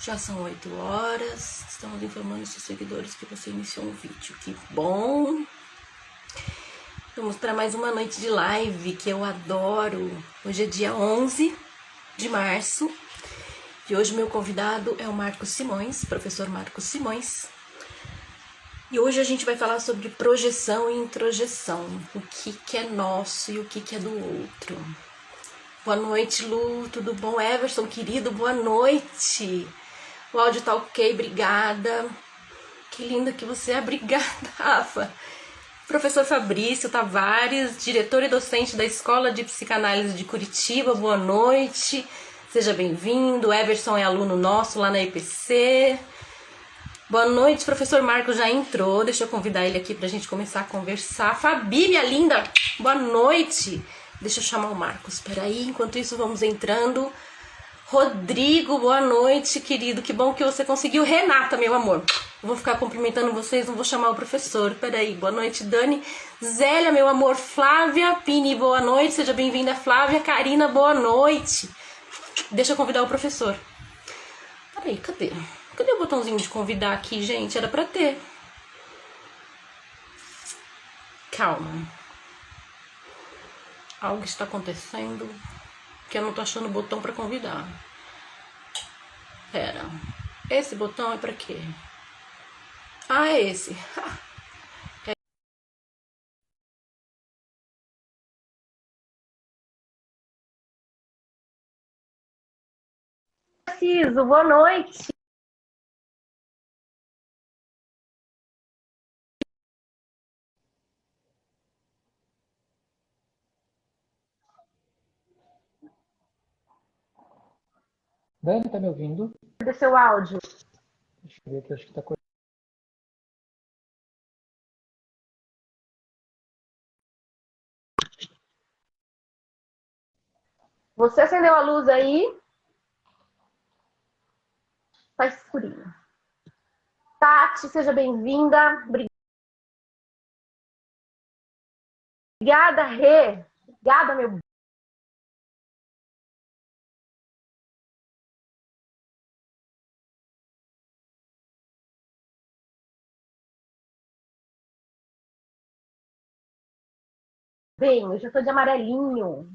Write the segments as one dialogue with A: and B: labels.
A: Já são 8 horas, estamos informando seus seguidores que você iniciou um vídeo. Que bom! Vamos para mais uma noite de live que eu adoro. Hoje é dia 11 de março e hoje meu convidado é o Marcos Simões, professor Marcos Simões. E hoje a gente vai falar sobre projeção e introjeção, o que é nosso e o que é do outro. Boa noite, Lu, tudo bom? Everson, querido, boa noite. O áudio tá ok, obrigada. Que lindo que você é, obrigada, Rafa. Professor Fabrício Tavares, diretor e docente da Escola de Psicanálise de Curitiba, boa noite. Seja bem-vindo. Everson é aluno nosso lá na EPC. Boa noite, professor Marcos já entrou. Deixa eu convidar ele aqui pra gente começar a conversar. Fabi, minha linda, boa noite. Deixa eu chamar o Marcos, peraí. Enquanto isso, vamos entrando. Rodrigo, boa noite, querido. Que bom que você conseguiu. Renata, meu amor. Eu vou ficar cumprimentando vocês, não vou chamar o professor. Peraí, boa noite, Dani. Zélia, meu amor. Flávia Pini, boa noite. Seja bem-vinda, Flávia. Karina, boa noite. Deixa eu convidar o professor. Peraí, cadê? Cadê o botãozinho de convidar aqui, gente? Era pra ter. Calma. Algo está acontecendo que eu não tô achando o botão pra convidar. Pera. Esse botão é pra quê? Ah, é esse.
B: Preciso, boa noite.
C: Dani, tá me ouvindo?
B: Cadê seu áudio?
C: Deixa eu ver aqui, acho que tá cortando.
B: Você acendeu a luz aí? Tá escurinho. Tati, seja bem-vinda. Obrigada, Rê. Obrigada, meu. Bem, eu já tô de amarelinho.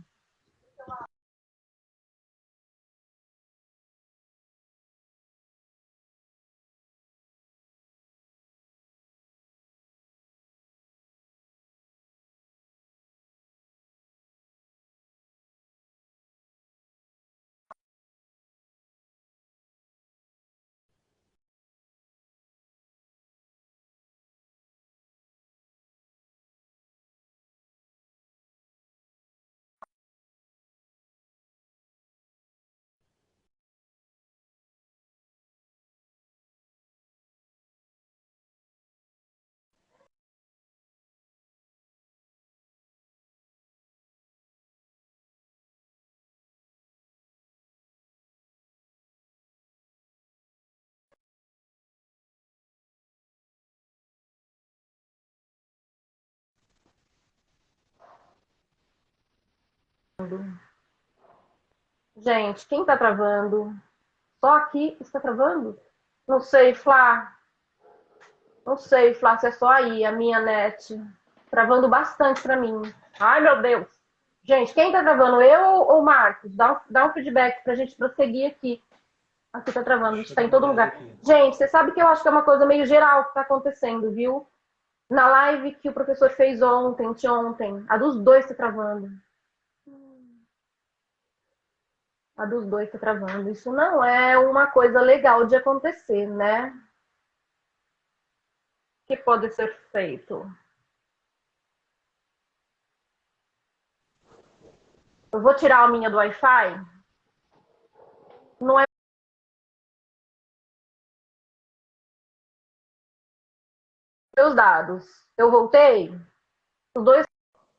B: Gente, quem tá travando? Só aqui está travando? Não sei, Flá. Não sei, Flá, se é só aí, a minha net. Travando bastante pra mim. Ai, meu Deus. Gente, quem tá travando? Eu ou o Marcos? Dá um feedback pra gente prosseguir aqui. Aqui tá travando, está em todo lugar. Gente, você sabe que eu acho que é uma coisa meio geral que tá acontecendo, viu? Na live que o professor fez ontem, anteontem, a dos dois tá travando. A dos dois tá travando. Isso não é uma coisa legal de acontecer, né? Que pode ser feito. Eu vou tirar a minha do Wi-Fi. Não é meus dados. Eu voltei. Os dois.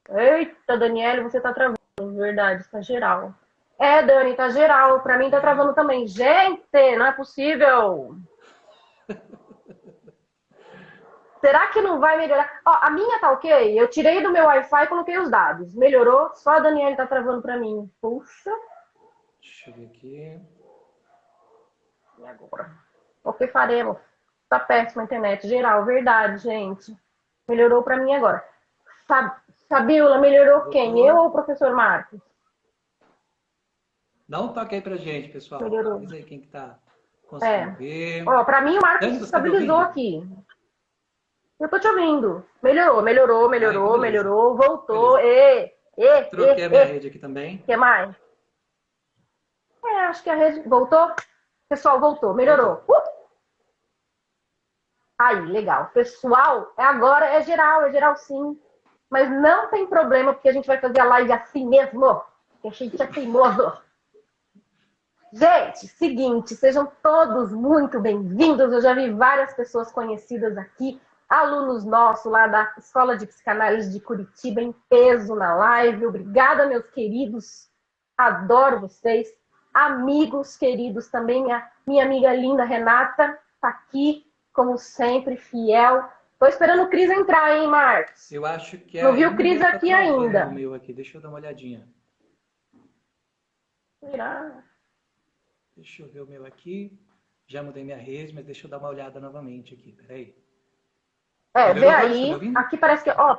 B: Eita, Daniele, você tá travando. Verdade, tá geral. É, Dani, tá geral. Pra mim tá travando também. Gente, não é possível. Será que não vai melhorar? Ó, a minha tá ok. Eu tirei do meu Wi-Fi e coloquei os dados. Melhorou? Só a Daniele tá travando pra mim. Puxa.
C: Deixa eu ver aqui.
B: E agora? O que faremos? Tá péssima a internet. Geral, verdade, gente. Melhorou pra mim agora. Fabiola, melhorou quem?
C: Doutor?
B: Eu ou o professor Marcos?
C: Dá um toque aí pra gente, pessoal.
B: Melhorou.
C: Diz aí quem que tá conseguindo
B: É.
C: ver.
B: Ó, pra mim o Marcos
C: Dani,
B: se
C: você tá me
B: estabilizou
C: ouvindo?
B: aqui. Eu tô te ouvindo. Melhorou, melhorou,
C: Ah, então
B: melhorou,
C: beleza.
B: melhorou, voltou.
C: Beleza. Troquei a minha
B: E.
C: rede aqui também.
B: Que mais? Acho que a rede voltou. Pessoal, voltou, melhorou.
C: Voltou.
B: Aí, legal. Pessoal, agora é geral sim. Mas não tem problema, porque a gente vai fazer a live assim mesmo. Que a gente é teimoso. Gente, seguinte, sejam todos muito bem-vindos. Eu já vi várias pessoas conhecidas aqui, alunos nossos lá da Escola de Psicanálise de Curitiba em peso na live. Obrigada, meus queridos. Adoro vocês. Amigos queridos também, minha amiga linda Renata está aqui, como sempre, fiel. Tô esperando o Cris entrar, hein, Marcos?
C: Eu acho que
B: Não vi o Cris
C: ainda tá
B: aqui
C: travando
B: ainda.
C: o meu aqui. Deixa eu dar uma olhadinha.
B: Será?
C: Deixa eu ver o meu aqui. Já mudei minha rede, mas deixa eu dar uma olhada novamente aqui. Peraí.
B: Vê
C: Melhorou agora? Você tá me
B: aí.
C: ouvindo?
B: Aqui parece que. Ó,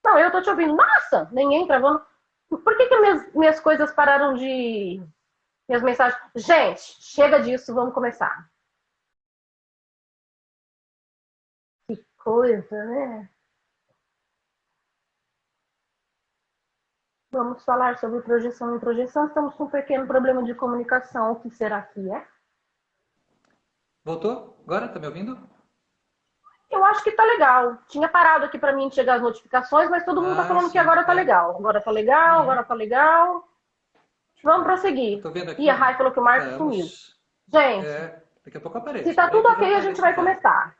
B: não, eu tô te ouvindo. Nossa, ninguém travando. Por que minhas coisas pararam de. Minhas mensagens. Gente, chega disso, vamos começar. Que coisa, né? Vamos falar sobre projeção e projeção. Estamos com um pequeno problema de comunicação. O que será que é?
C: Voltou? Agora? Tá me ouvindo?
B: Eu acho que tá legal. Tinha parado aqui para mim chegar as notificações, mas todo mundo tá
C: Ah,
B: falando que
C: sim.
B: agora tá legal. Agora tá legal, agora tá legal. Vamos prosseguir.
C: Tô vendo
B: E a
C: aqui.
B: Rai falou que o Marcos sumiu.
C: Vamos.
B: Gente,
C: Daqui a pouco aparece.
B: se tá
C: Espera aí
B: tudo
C: que eu já
B: ok, a gente
C: apareço
B: vai
C: na tela.
B: começar.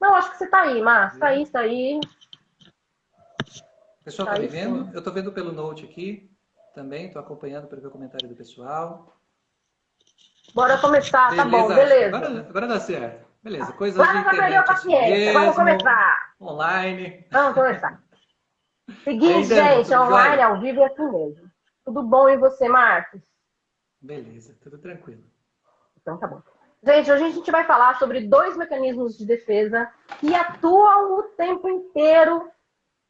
B: Não, acho que você tá aí, Márcio. Tá aí, tá aí.
C: O pessoal
B: Tá
C: tá me
B: aí
C: vendo?
B: sim.
C: Eu tô vendo pelo Note aqui. Também tô acompanhando pelo comentário do pessoal.
B: Bora começar, tá bom,
C: Beleza, acho que
B: beleza.
C: agora dá certo. Beleza, coisas de
B: Agora já perdeu a
C: internet assim
B: paciência. Vamos
C: mesmo.
B: começar.
C: Online.
B: Vamos começar.
C: E aí,
B: Seguinte,
C: Dani,
B: gente,
C: tudo
B: online,
C: jóia?
B: ao vivo é assim mesmo. Tudo bom e você, Marcos?
C: Beleza, tudo tranquilo.
B: Então tá bom. Gente, hoje a gente vai falar sobre 2 mecanismos de defesa que atuam o tempo inteiro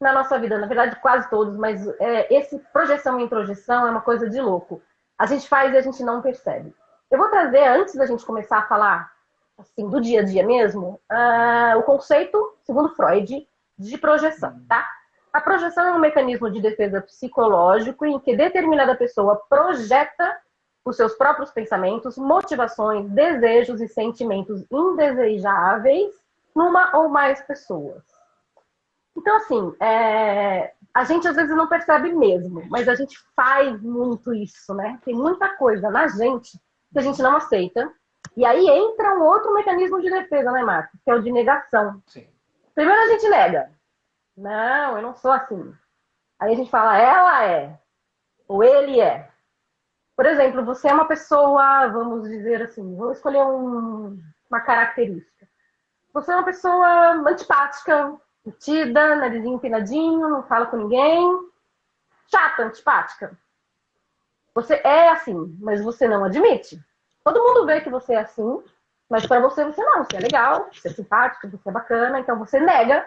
B: na nossa vida. Na verdade, quase todos, mas esse projeção e introjeção é uma coisa de louco. A gente faz e a gente não percebe. Eu vou trazer, antes da gente começar a falar assim, do dia a dia mesmo, o conceito, segundo Freud, de projeção, tá? A projeção é um mecanismo de defesa psicológico em que determinada pessoa projeta os seus próprios pensamentos, motivações, desejos e sentimentos indesejáveis numa ou mais pessoas. Então, assim, a gente às vezes não percebe mesmo, mas a gente faz muito isso, né? Tem muita coisa na gente que a gente não aceita. E aí entra um outro mecanismo de defesa, né, Marcos? Que é o de negação.
C: Sim.
B: Primeiro a gente nega. Não, eu não sou assim. Aí a gente fala, ela é. Ou ele é. Por exemplo, você é uma pessoa, vamos dizer assim, vou escolher uma característica. Você é uma pessoa antipática, metida, narizinho empinadinho, não fala com ninguém. Chata, antipática. Você é assim, mas você não admite. Todo mundo vê que você é assim, mas para você não. Você é legal, você é simpático, você é bacana, então você nega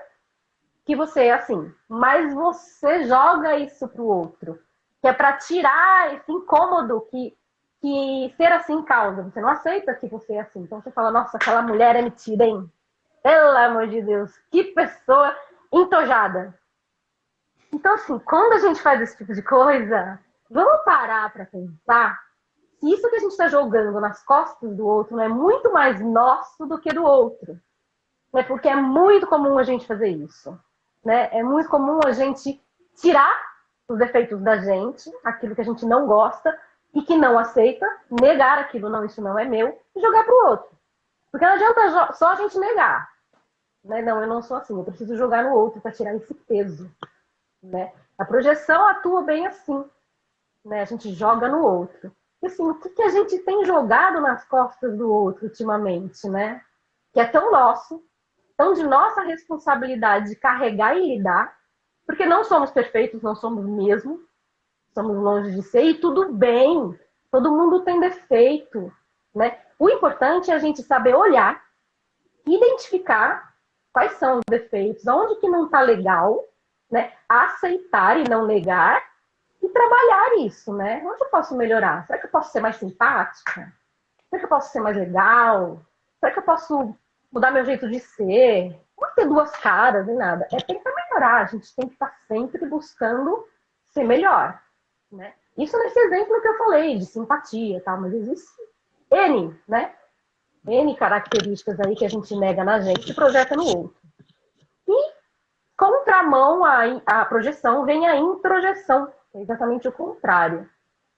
B: que você é assim. Mas você joga isso pro outro, que é para tirar esse incômodo que ser assim causa. Você não aceita que você é assim. Então você fala, nossa, aquela mulher é metida, hein? Pelo amor de Deus, que pessoa entojada. Então, assim, quando a gente faz esse tipo de coisa, vamos parar para pensar se isso que a gente está jogando nas costas do outro não é muito mais nosso do que do outro. Né? Porque é muito comum a gente fazer isso. Né? É muito comum a gente tirar os defeitos da gente, aquilo que a gente não gosta e que não aceita, negar aquilo, não, isso não é meu, e jogar para o outro. Porque não adianta só a gente negar. Né? Não, eu não sou assim, eu preciso jogar no outro para tirar esse peso. Né? A projeção atua bem assim. Né? A gente joga no outro. E assim, o que a gente tem jogado nas costas do outro ultimamente, né? Que é tão nosso, tão de nossa responsabilidade de carregar e lidar, porque não somos perfeitos, não somos mesmo, somos longe de ser, e tudo bem, todo mundo tem defeito, né? O importante é a gente saber olhar, identificar quais são os defeitos, onde que não está legal, né? Aceitar e não negar e trabalhar isso, né? Onde eu posso melhorar? Será que eu posso ser mais simpática? Será que eu posso ser mais legal? Será que eu posso mudar meu jeito de ser? Não ter duas caras nem nada. É tentar melhorar. A gente tem que estar sempre buscando ser melhor, né? Isso nesse exemplo que eu falei, de simpatia e tal, mas existe N, né? N características aí que a gente nega na gente e projeta no outro. E contramão à projeção vem a introjeção, é exatamente o contrário.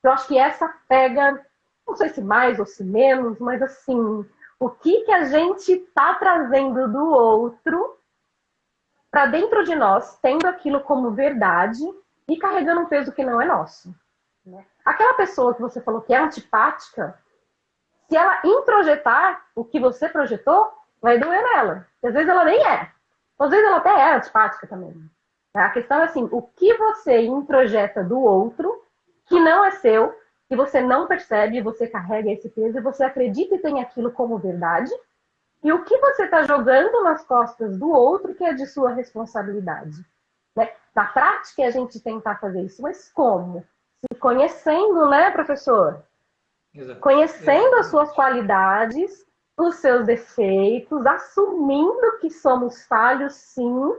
B: Eu acho que essa pega, não sei se mais ou se menos, mas assim, o que a gente está trazendo do outro para dentro de nós, tendo aquilo como verdade e carregando um peso que não é nosso. Né? Aquela pessoa que você falou que é antipática, se ela introjetar o que você projetou, vai doer nela. Às vezes ela nem é. Às vezes ela até é antipática também. A questão é assim, o que você introjeta do outro, que não é seu, que você não percebe, você carrega esse peso e você acredita e tem aquilo como verdade, e o que você está jogando nas costas do outro que é de sua responsabilidade. Né? Na prática, a gente tentar fazer isso, mas como? Se conhecendo, né, professor?
C: Exato.
B: Conhecendo as suas qualidades, os seus defeitos, assumindo que somos falhos, sim,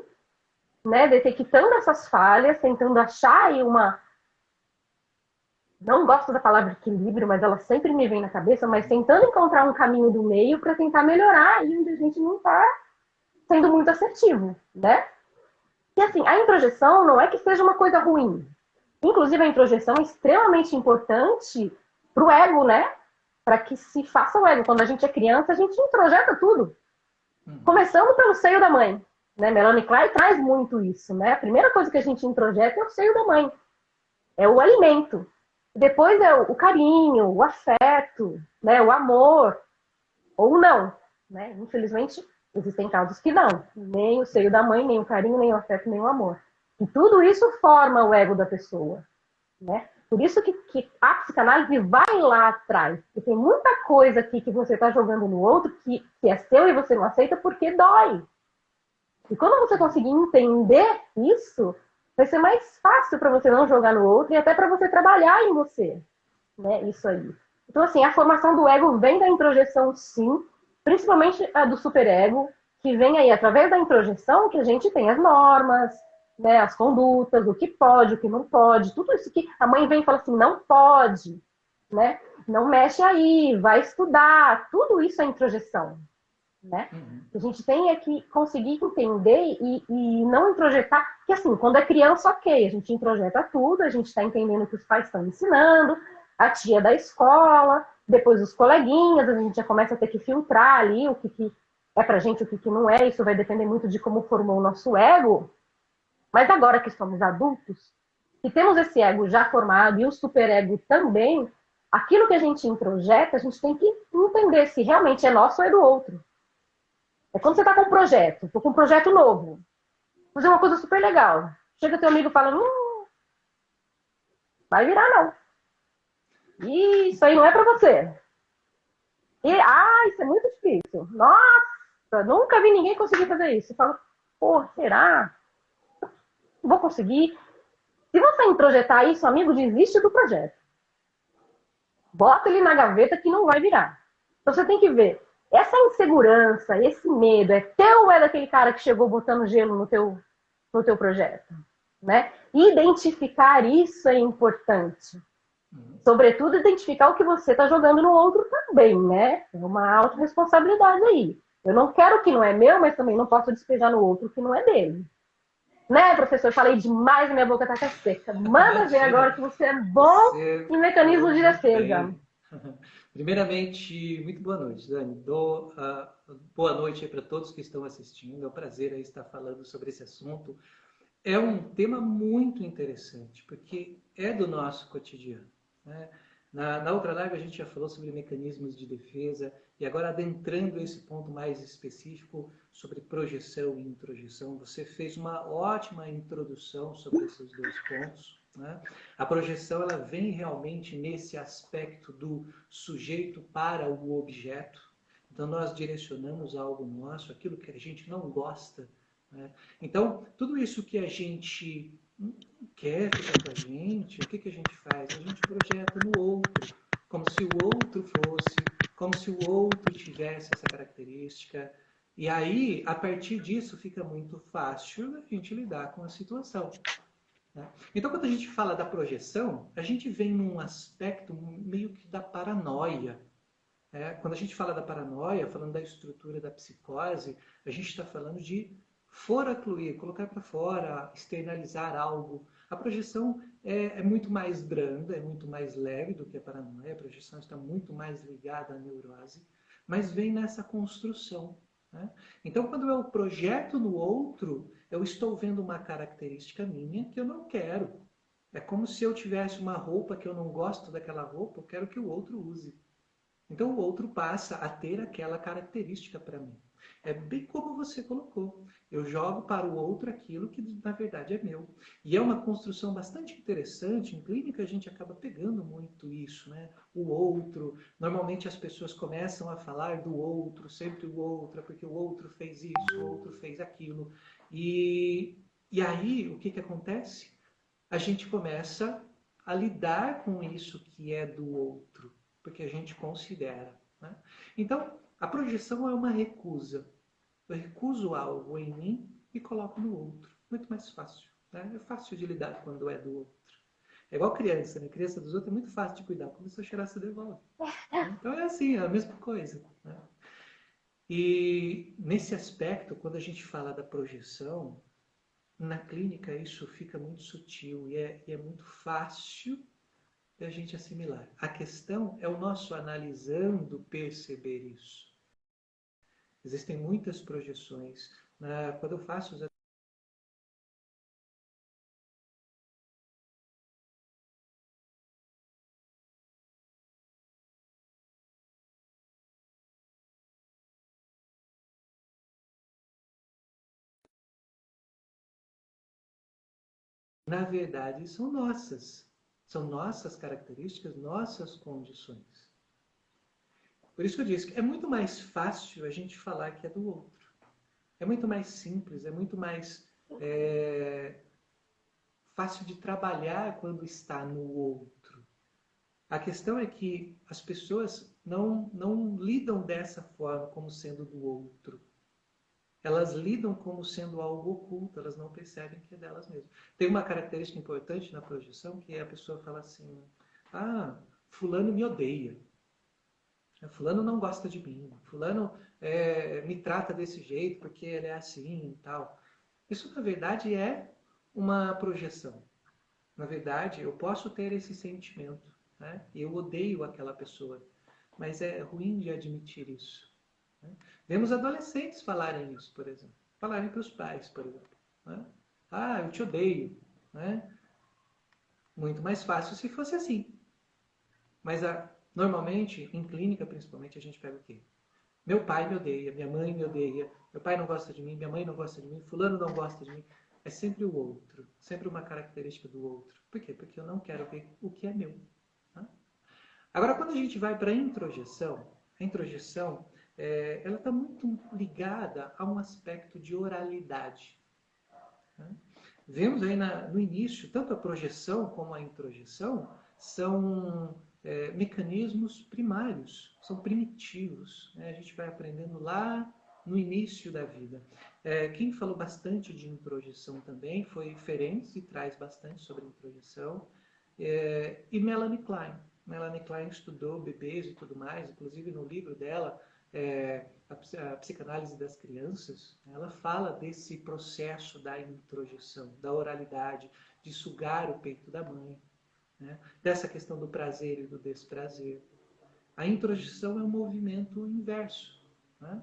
B: né? Detectando essas falhas, tentando achar aí uma... Não gosto da palavra equilíbrio, mas ela sempre me vem na cabeça, mas tentando encontrar um caminho do meio para tentar melhorar e onde a gente não está sendo muito assertivo, né? E assim, a introjeção não é que seja uma coisa ruim. Inclusive, a introjeção é extremamente importante para o ego, né? Para que se faça o ego. Quando a gente é criança, a gente introjeta tudo. Começando pelo seio da mãe. Né? Melanie Klein traz muito isso, né? A primeira coisa que a gente introjeta é o seio da mãe. É o alimento. Depois é o carinho, o afeto, né? O amor. Ou não. Né? Infelizmente, existem casos que não. Nem o seio da mãe, nem o carinho, nem o afeto, nem o amor. E tudo isso forma o ego da pessoa. Né? Por isso que a psicanálise vai lá atrás. Porque tem muita coisa aqui que você está jogando no outro que é seu e você não aceita porque dói. E quando você conseguir entender isso, vai ser mais fácil para você não jogar no outro e até para você trabalhar em você. Né? Isso aí. Então, assim, a formação do ego vem da introjeção, sim, principalmente a do superego, que vem aí através da introjeção que a gente tem as normas, né, as condutas, o que pode, o que não pode, tudo isso que a mãe vem e fala assim, não pode, né? Não mexe aí, vai estudar, tudo isso é introjeção. Né? A gente tem é que conseguir entender e não introjetar, porque assim, quando é criança, ok, a gente introjeta tudo, a gente está entendendo o que os pais estão ensinando, a tia da escola, depois os coleguinhas, a gente já começa a ter que filtrar ali o que é pra gente, o que não é, isso vai depender muito de como formou o nosso ego, mas agora que somos adultos, e temos esse ego já formado e o superego também, aquilo que a gente introjeta, a gente tem que entender se realmente é nosso ou é do outro. É quando você está com um projeto, tô com um projeto novo, fazer uma coisa super legal. Chega teu amigo e fala, vai virar não. Isso aí não é para você. E, isso é muito difícil. Nossa, nunca vi ninguém conseguir fazer isso. Eu falo, pô, será? Vou conseguir. Se você introjetar isso, amigo, desiste do projeto. Bota ele na gaveta que não vai virar. Então você tem que ver. Essa insegurança, esse medo, é teu ou é daquele cara que chegou botando gelo no teu projeto? Né? Identificar isso é importante. Sobretudo, identificar o que você está jogando no outro também, né? É uma autorresponsabilidade aí. Eu não quero o que não é meu, mas também não posso despejar no outro o que não é dele. Né, professor? Eu falei demais e minha boca tá até seca. Manda ver agora que você é bom em mecanismos de defesa.
C: Primeiramente, muito boa noite, Dani. Boa noite para todos que estão assistindo. É um prazer estar falando sobre esse assunto. É um tema muito interessante, porque é do nosso cotidiano. Né? Na outra live a gente já falou sobre mecanismos de defesa, e agora adentrando esse ponto mais específico sobre projeção e introjeção, você fez uma ótima introdução sobre esses dois pontos. né? A projeção ela vem realmente nesse aspecto do sujeito para o objeto. Então nós direcionamos algo nosso, aquilo que a gente não gosta, né? Então tudo isso que a gente quer ficar com a gente, o que que a gente faz? A gente projeta no outro, como se o outro fosse, como se o outro tivesse essa característica. E aí, a partir disso, fica muito fácil a gente lidar com a situação, né? Então, quando a gente fala da projeção, a gente vem num aspecto meio que da paranoia. Quando a gente fala da paranoia, falando da estrutura da psicose, a gente está falando de foracluir, colocar para fora, externalizar algo. A projeção é muito mais branda, é muito mais leve do que a paranoia. A projeção está muito mais ligada à neurose, mas vem nessa construção, né? Então, quando eu projeto no outro, eu estou vendo uma característica minha que eu não quero. É como se eu tivesse uma roupa que eu não gosto daquela roupa, eu quero que o outro use. Então o outro passa a ter aquela característica para mim. É bem como você colocou. Eu jogo para o outro aquilo que na verdade é meu. E é uma construção bastante interessante. Em clínica a gente acaba pegando muito isso, né? O outro. Normalmente as pessoas começam a falar do outro, sempre o outro, porque o outro fez isso, o outro fez aquilo. E aí o que acontece? A gente começa a lidar com isso que é do outro, porque a gente considera, né? Então, a projeção é uma recusa. Eu recuso algo em mim e coloco no outro. Muito mais fácil, né? É fácil de lidar quando é do outro. É igual criança, né? Criança dos outros é muito fácil de cuidar. Começou a cheirar, se devolve. Então é assim, é a mesma coisa, né? E nesse aspecto, quando a gente fala da projeção, na clínica isso fica muito sutil e é muito fácil da gente assimilar. A questão é o nosso analisando perceber isso. Existem muitas projeções. Quando eu faço os... Na verdade, são nossas. São nossas características, nossas condições. Por isso que eu disse que é muito mais fácil a gente falar que é do outro. É muito mais simples, é muito mais fácil de trabalhar quando está no outro. A questão é que as pessoas não lidam dessa forma, como sendo do outro. Elas lidam como sendo algo oculto, elas não percebem que é delas mesmas. Tem uma característica importante na projeção, que é a pessoa fala assim, fulano me odeia, fulano não gosta de mim, fulano me trata desse jeito porque ele é assim e tal. Isso, na verdade, é uma projeção. Na verdade, eu posso ter esse sentimento, né? Eu odeio aquela pessoa, mas é ruim de admitir isso, né? Vemos adolescentes falarem isso, por exemplo. Falarem para os pais, por exemplo, né? Eu te odeio, né? Muito mais fácil se fosse assim. Mas normalmente, em clínica principalmente, a gente pega o quê? Meu pai me odeia, minha mãe me odeia, meu pai não gosta de mim, minha mãe não gosta de mim, fulano não gosta de mim. É sempre o outro, sempre uma característica do outro. Por quê? Porque eu não quero ver o que é meu, né? Agora, quando a gente vai para a introjeção ela está muito ligada a um aspecto de oralidade, né? Vemos aí no início, tanto a projeção como a introjeção são mecanismos primários, são primitivos, né? A gente vai aprendendo lá no início da vida. Quem falou bastante de introjeção também foi Ferenczi, e traz bastante sobre introjeção, e Melanie Klein. Melanie Klein estudou bebês e tudo mais, inclusive no livro dela, a psicanálise das crianças, ela fala desse processo da introjeção, da oralidade, de sugar o peito da mãe, né? Dessa questão do prazer e do desprazer. A introjeção é um movimento inverso, né?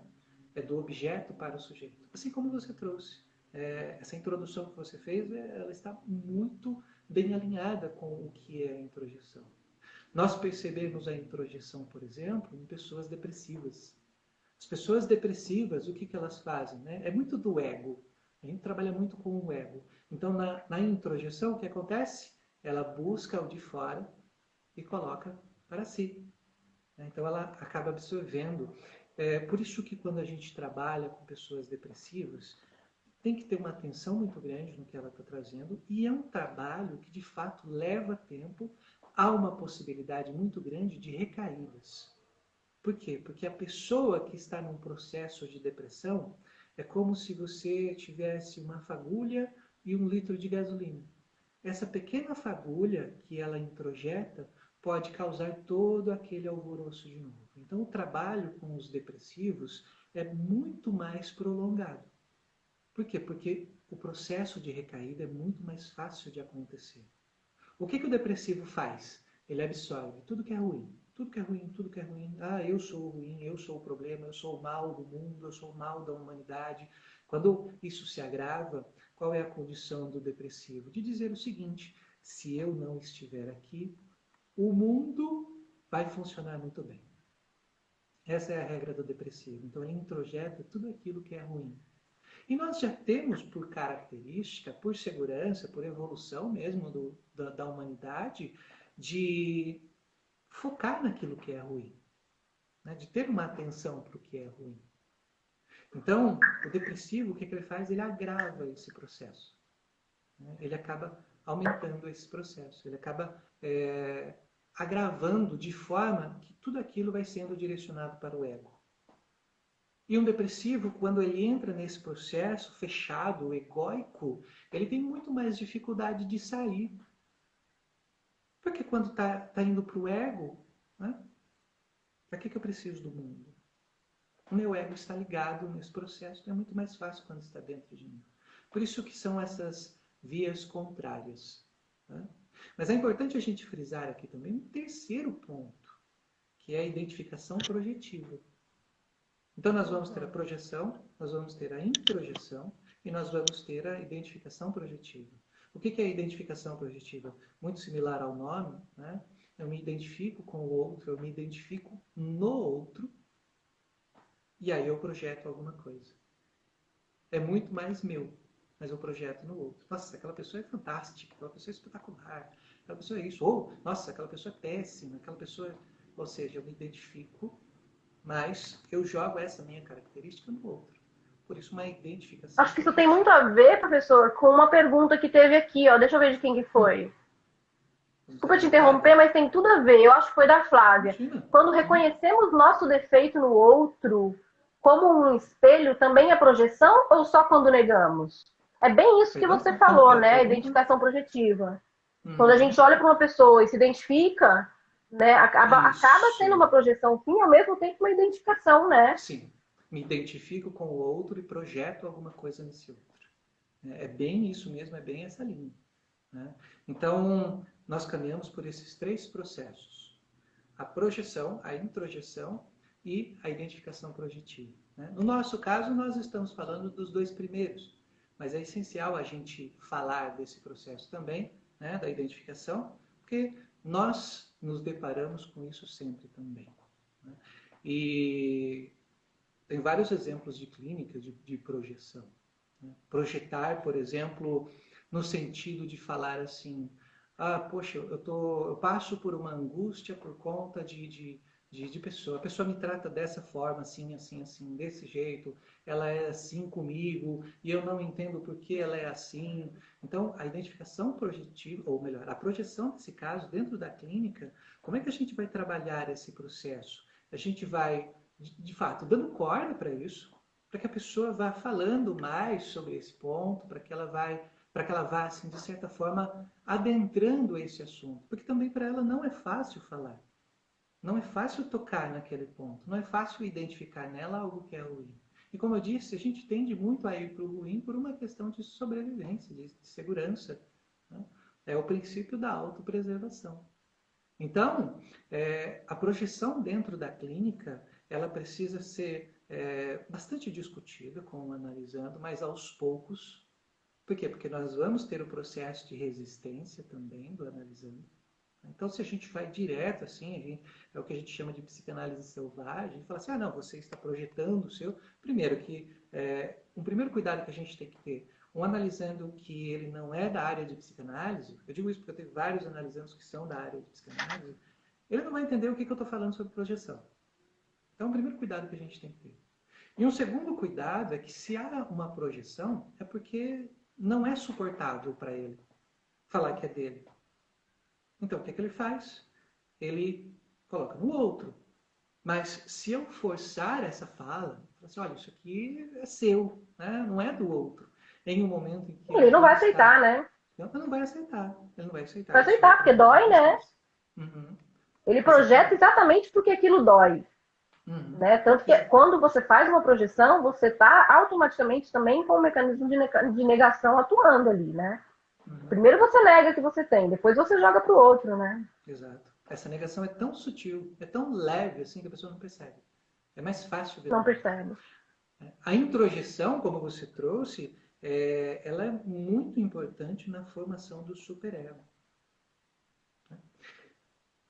C: É do objeto para o sujeito. Assim como você trouxe. Essa introdução que você fez, ela está muito bem alinhada com o que é a introjeção. Nós percebemos a introjeção, por exemplo, em pessoas depressivas. As pessoas depressivas, o que elas fazem, né? É muito do ego. A gente trabalha muito com o ego. Então, na introjeção, o que acontece? ela busca o de fora e coloca para si. Então ela acaba absorvendo. Por isso que quando a gente trabalha com pessoas depressivas, tem que ter uma atenção muito grande no que ela está trazendo, e é um trabalho que de fato leva tempo, há uma possibilidade muito grande de recaídas. Por quê? Porque a pessoa que está num processo de depressão é como se você tivesse uma fagulha e 1 litro de gasolina. Essa pequena fagulha que ela introjeta pode causar todo aquele alvoroço de novo. Então, o trabalho com os depressivos é muito mais prolongado. Por quê? Porque o processo de recaída é muito mais fácil de acontecer. O que o depressivo faz? Ele absorve tudo que é ruim. Tudo que é ruim, tudo que é ruim. Ah, eu sou o ruim, eu sou o problema, eu sou o mal do mundo, eu sou o mal da humanidade. Quando isso se agrava, qual é a condição do depressivo? De dizer o seguinte: se eu não estiver aqui, o mundo vai funcionar muito bem. Essa é a regra do depressivo. Então ele introjeta tudo aquilo que é ruim. E nós já temos por característica, por segurança, por evolução mesmo da humanidade, de focar naquilo que é ruim, né? De ter uma atenção para o que é ruim. Então, o depressivo, o que ele faz? Ele agrava esse processo, né? Ele acaba aumentando esse processo, ele acaba agravando de forma que tudo aquilo vai sendo direcionado para o ego. E um depressivo, quando ele entra nesse processo fechado, egóico, ele tem muito mais dificuldade de sair. Porque quando está indo para o ego, né? Para que eu preciso do mundo? O meu ego está ligado nesse processo, então é muito mais fácil quando está dentro de mim. Por isso que são essas vias contrárias, né? Mas é importante a gente frisar aqui também um terceiro ponto, que é a identificação projetiva. Então nós vamos ter a projeção, nós vamos ter a introjeção e nós vamos ter a identificação projetiva. O que é a identificação projetiva? Muito similar ao nome, né? Eu me identifico com o outro, eu me identifico no outro e aí eu projeto alguma coisa. É muito mais meu, mas eu projeto no outro. Nossa, aquela pessoa é fantástica, aquela pessoa é espetacular, aquela pessoa é isso. Ou, nossa, aquela pessoa é péssima, aquela pessoa... Ou seja, eu me identifico, mas eu jogo essa minha característica no outro. Por isso, uma identificação.
B: Acho que isso tem muito a ver, professor, com uma pergunta que teve aqui, ó. Deixa eu ver de quem que foi. Desculpa te interromper, mas tem tudo a ver. Eu acho que foi da Flávia.
C: Imagina.
B: Quando reconhecemos nosso defeito no outro como um espelho, também é projeção ou só quando negamos? É bem isso que você falou, né? Identificação projetiva. Quando a gente olha para uma pessoa e se identifica, né, acaba sendo uma projeção, sim, ao mesmo tempo uma identificação, né?
C: Sim. Me identifico com o outro e projeto alguma coisa nesse outro. É bem isso mesmo, é bem essa linha, né? Então, nós caminhamos por esses 3 processos. A projeção, a introjeção e a identificação projetiva, né? No nosso caso, nós estamos falando dos 2 primeiros, mas é essencial a gente falar desse processo também, né, da identificação, porque nós nos deparamos com isso sempre também, né? E tem vários exemplos de clínicas de projeção, né? Projetar, por exemplo, no sentido de falar assim: ah, poxa, eu passo por uma angústia por conta de pessoa. A pessoa me trata dessa forma, assim, assim, assim, desse jeito. Ela é assim comigo e eu não entendo por que ela é assim. Então, a identificação projetiva, ou melhor, a projeção nesse caso, dentro da clínica, como é que a gente vai trabalhar esse processo? A gente vai, de fato, dando corda para isso, para que a pessoa vá falando mais sobre esse ponto, para que ela vá, assim, de certa forma, adentrando esse assunto. Porque também para ela não é fácil falar. Não é fácil tocar naquele ponto. Não é fácil identificar nela algo que é ruim. E como eu disse, a gente tende muito a ir para o ruim por uma questão de sobrevivência, de segurança, né? É o princípio da autopreservação. Então, a projeção dentro da clínica, ela precisa ser bastante discutida com o analisando, mas aos poucos. Por quê? Porque nós vamos ter o processo de resistência também do analisando. Então, se a gente vai direto, assim, é o que a gente chama de psicanálise selvagem, a gente fala assim, ah, não, você está projetando o seu... Primeiro, um primeiro cuidado que a gente tem que ter, um analisando que ele não é da área de psicanálise, eu digo isso porque eu tenho vários analisandos que são da área de psicanálise, ele não vai entender o que eu estou falando sobre projeção. Então, o primeiro cuidado que a gente tem que ter. E um segundo cuidado é que se há uma projeção, é porque não é suportável para ele falar que é dele. Então, o que ele faz? Ele coloca no outro. Mas se eu forçar essa fala, assim, olha, isso aqui é seu, né? Não é do outro. Em um momento em que...
B: Ele não vai aceitar, né?
C: Ele não vai aceitar. Ele não vai aceitar.
B: Vai aceitar, porque dói, né?
C: Uhum.
B: Ele projeta exatamente porque aquilo dói.
C: Uhum.
B: Né? Tanto que quando você faz uma projeção, você está automaticamente também com o mecanismo de negação atuando ali, né?
C: Uhum.
B: Primeiro você nega que você tem, depois você joga para o outro, né?
C: Exato. Essa negação é tão sutil, é tão leve assim que a pessoa não percebe. É mais fácil ver.
B: Não percebe.
C: A introjeção, como você trouxe, ela é muito importante na formação do superego.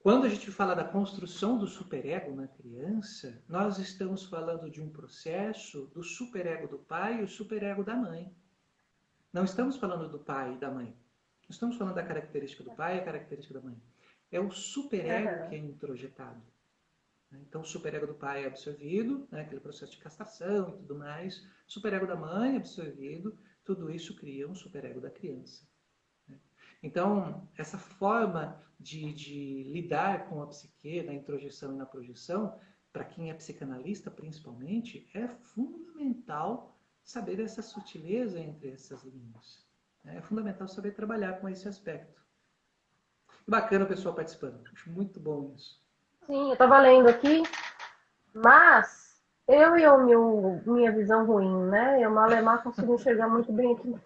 C: Quando a gente fala da construção do superego na criança, nós estamos falando de um processo do superego do pai e o superego da mãe. Não estamos falando do pai e da mãe. Não estamos falando da característica do pai e a característica da mãe. É o superego que é introjetado. Então, o superego do pai é absorvido, né, aquele processo de castração e tudo mais. O superego da mãe é absorvido. Tudo isso cria um superego da criança. Então, essa forma de lidar com a psique, na introjeção e na projeção, para quem é psicanalista principalmente, é fundamental saber essa sutileza entre essas linhas. É fundamental saber trabalhar com esse aspecto. Bacana o pessoal participando. Acho muito bom isso.
B: Sim, eu estava lendo aqui, mas eu e a minha visão ruim, né? Eu, Malemar, consigo enxergar muito bem aqui.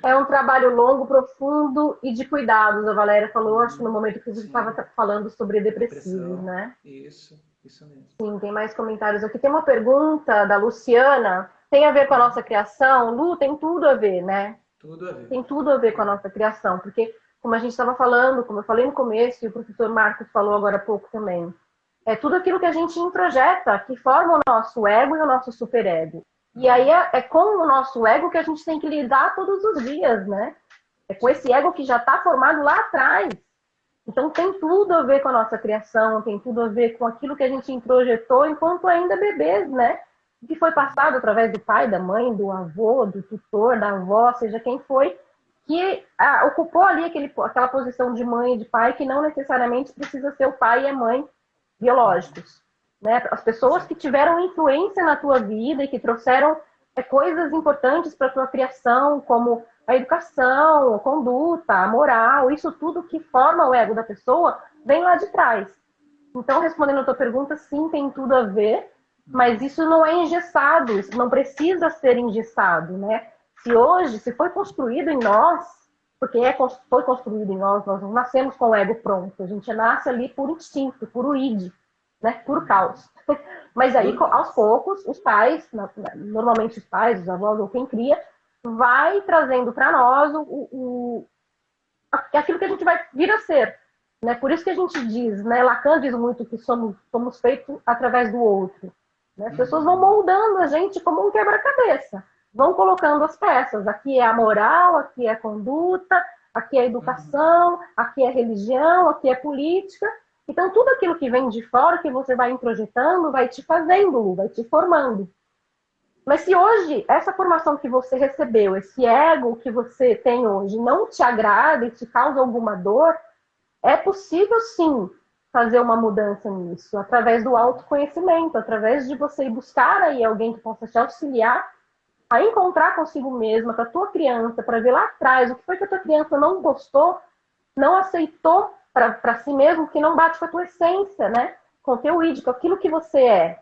B: É um trabalho longo, profundo e de cuidados. A Valéria falou, acho que no momento que a gente estava falando sobre depressivos, né?
C: Isso mesmo.
B: Sim, tem mais comentários aqui. Tem uma pergunta da Luciana, tem a ver com a nossa criação? Lu, tem tudo a ver, né?
C: Tudo a ver.
B: Tem tudo a ver com a nossa criação, porque como a gente estava falando, como eu falei no começo, e o professor Marcos falou agora há pouco também, é tudo aquilo que a gente introjeta, que forma o nosso ego e o nosso superego. E aí é com o nosso ego que a gente tem que lidar todos os dias, né? É com esse ego que já está formado lá atrás. Então tem tudo a ver com a nossa criação, tem tudo a ver com aquilo que a gente introjetou enquanto ainda bebês, né? Que foi passado através do pai, da mãe, do avô, do tutor, da avó, seja quem foi, que ocupou ali aquela posição de mãe e de pai, que não necessariamente precisa ser o pai e a mãe biológicos. Né? As pessoas que tiveram influência na tua vida e que trouxeram coisas importantes para a tua criação, como a educação, a conduta, a moral, isso tudo que forma o ego da pessoa, vem lá de trás. Então, respondendo a tua pergunta, sim, tem tudo a ver, mas isso não é engessado, isso não precisa ser engessado, né? Se foi construído em nós, porque foi construído em nós não nascemos com o ego pronto, a gente nasce ali por instinto, por id, né? Por caos. Mas aí, aos poucos, os pais, normalmente os pais, os avós ou quem cria, vai trazendo para nós aquilo que a gente vai vir a ser. Né? Por isso que a gente diz, né? Lacan diz muito que somos feitos através do outro. Né? As pessoas vão moldando a gente como um quebra-cabeça. Vão colocando as peças. Aqui é a moral, aqui é a conduta, aqui é a educação, aqui é a religião, aqui é a política. Então, tudo aquilo que vem de fora, que você vai introjetando, vai te fazendo, vai te formando. Mas se hoje, essa formação que você recebeu, esse ego que você tem hoje, não te agrada e te causa alguma dor, é possível, sim, fazer uma mudança nisso, através do autoconhecimento, através de você ir buscar aí alguém que possa te auxiliar a encontrar consigo mesma, com a tua criança, para ver lá atrás o que foi que a tua criança não gostou, não aceitou para si mesmo, que não bate com a tua essência, né? Com o teu id, com aquilo que você é.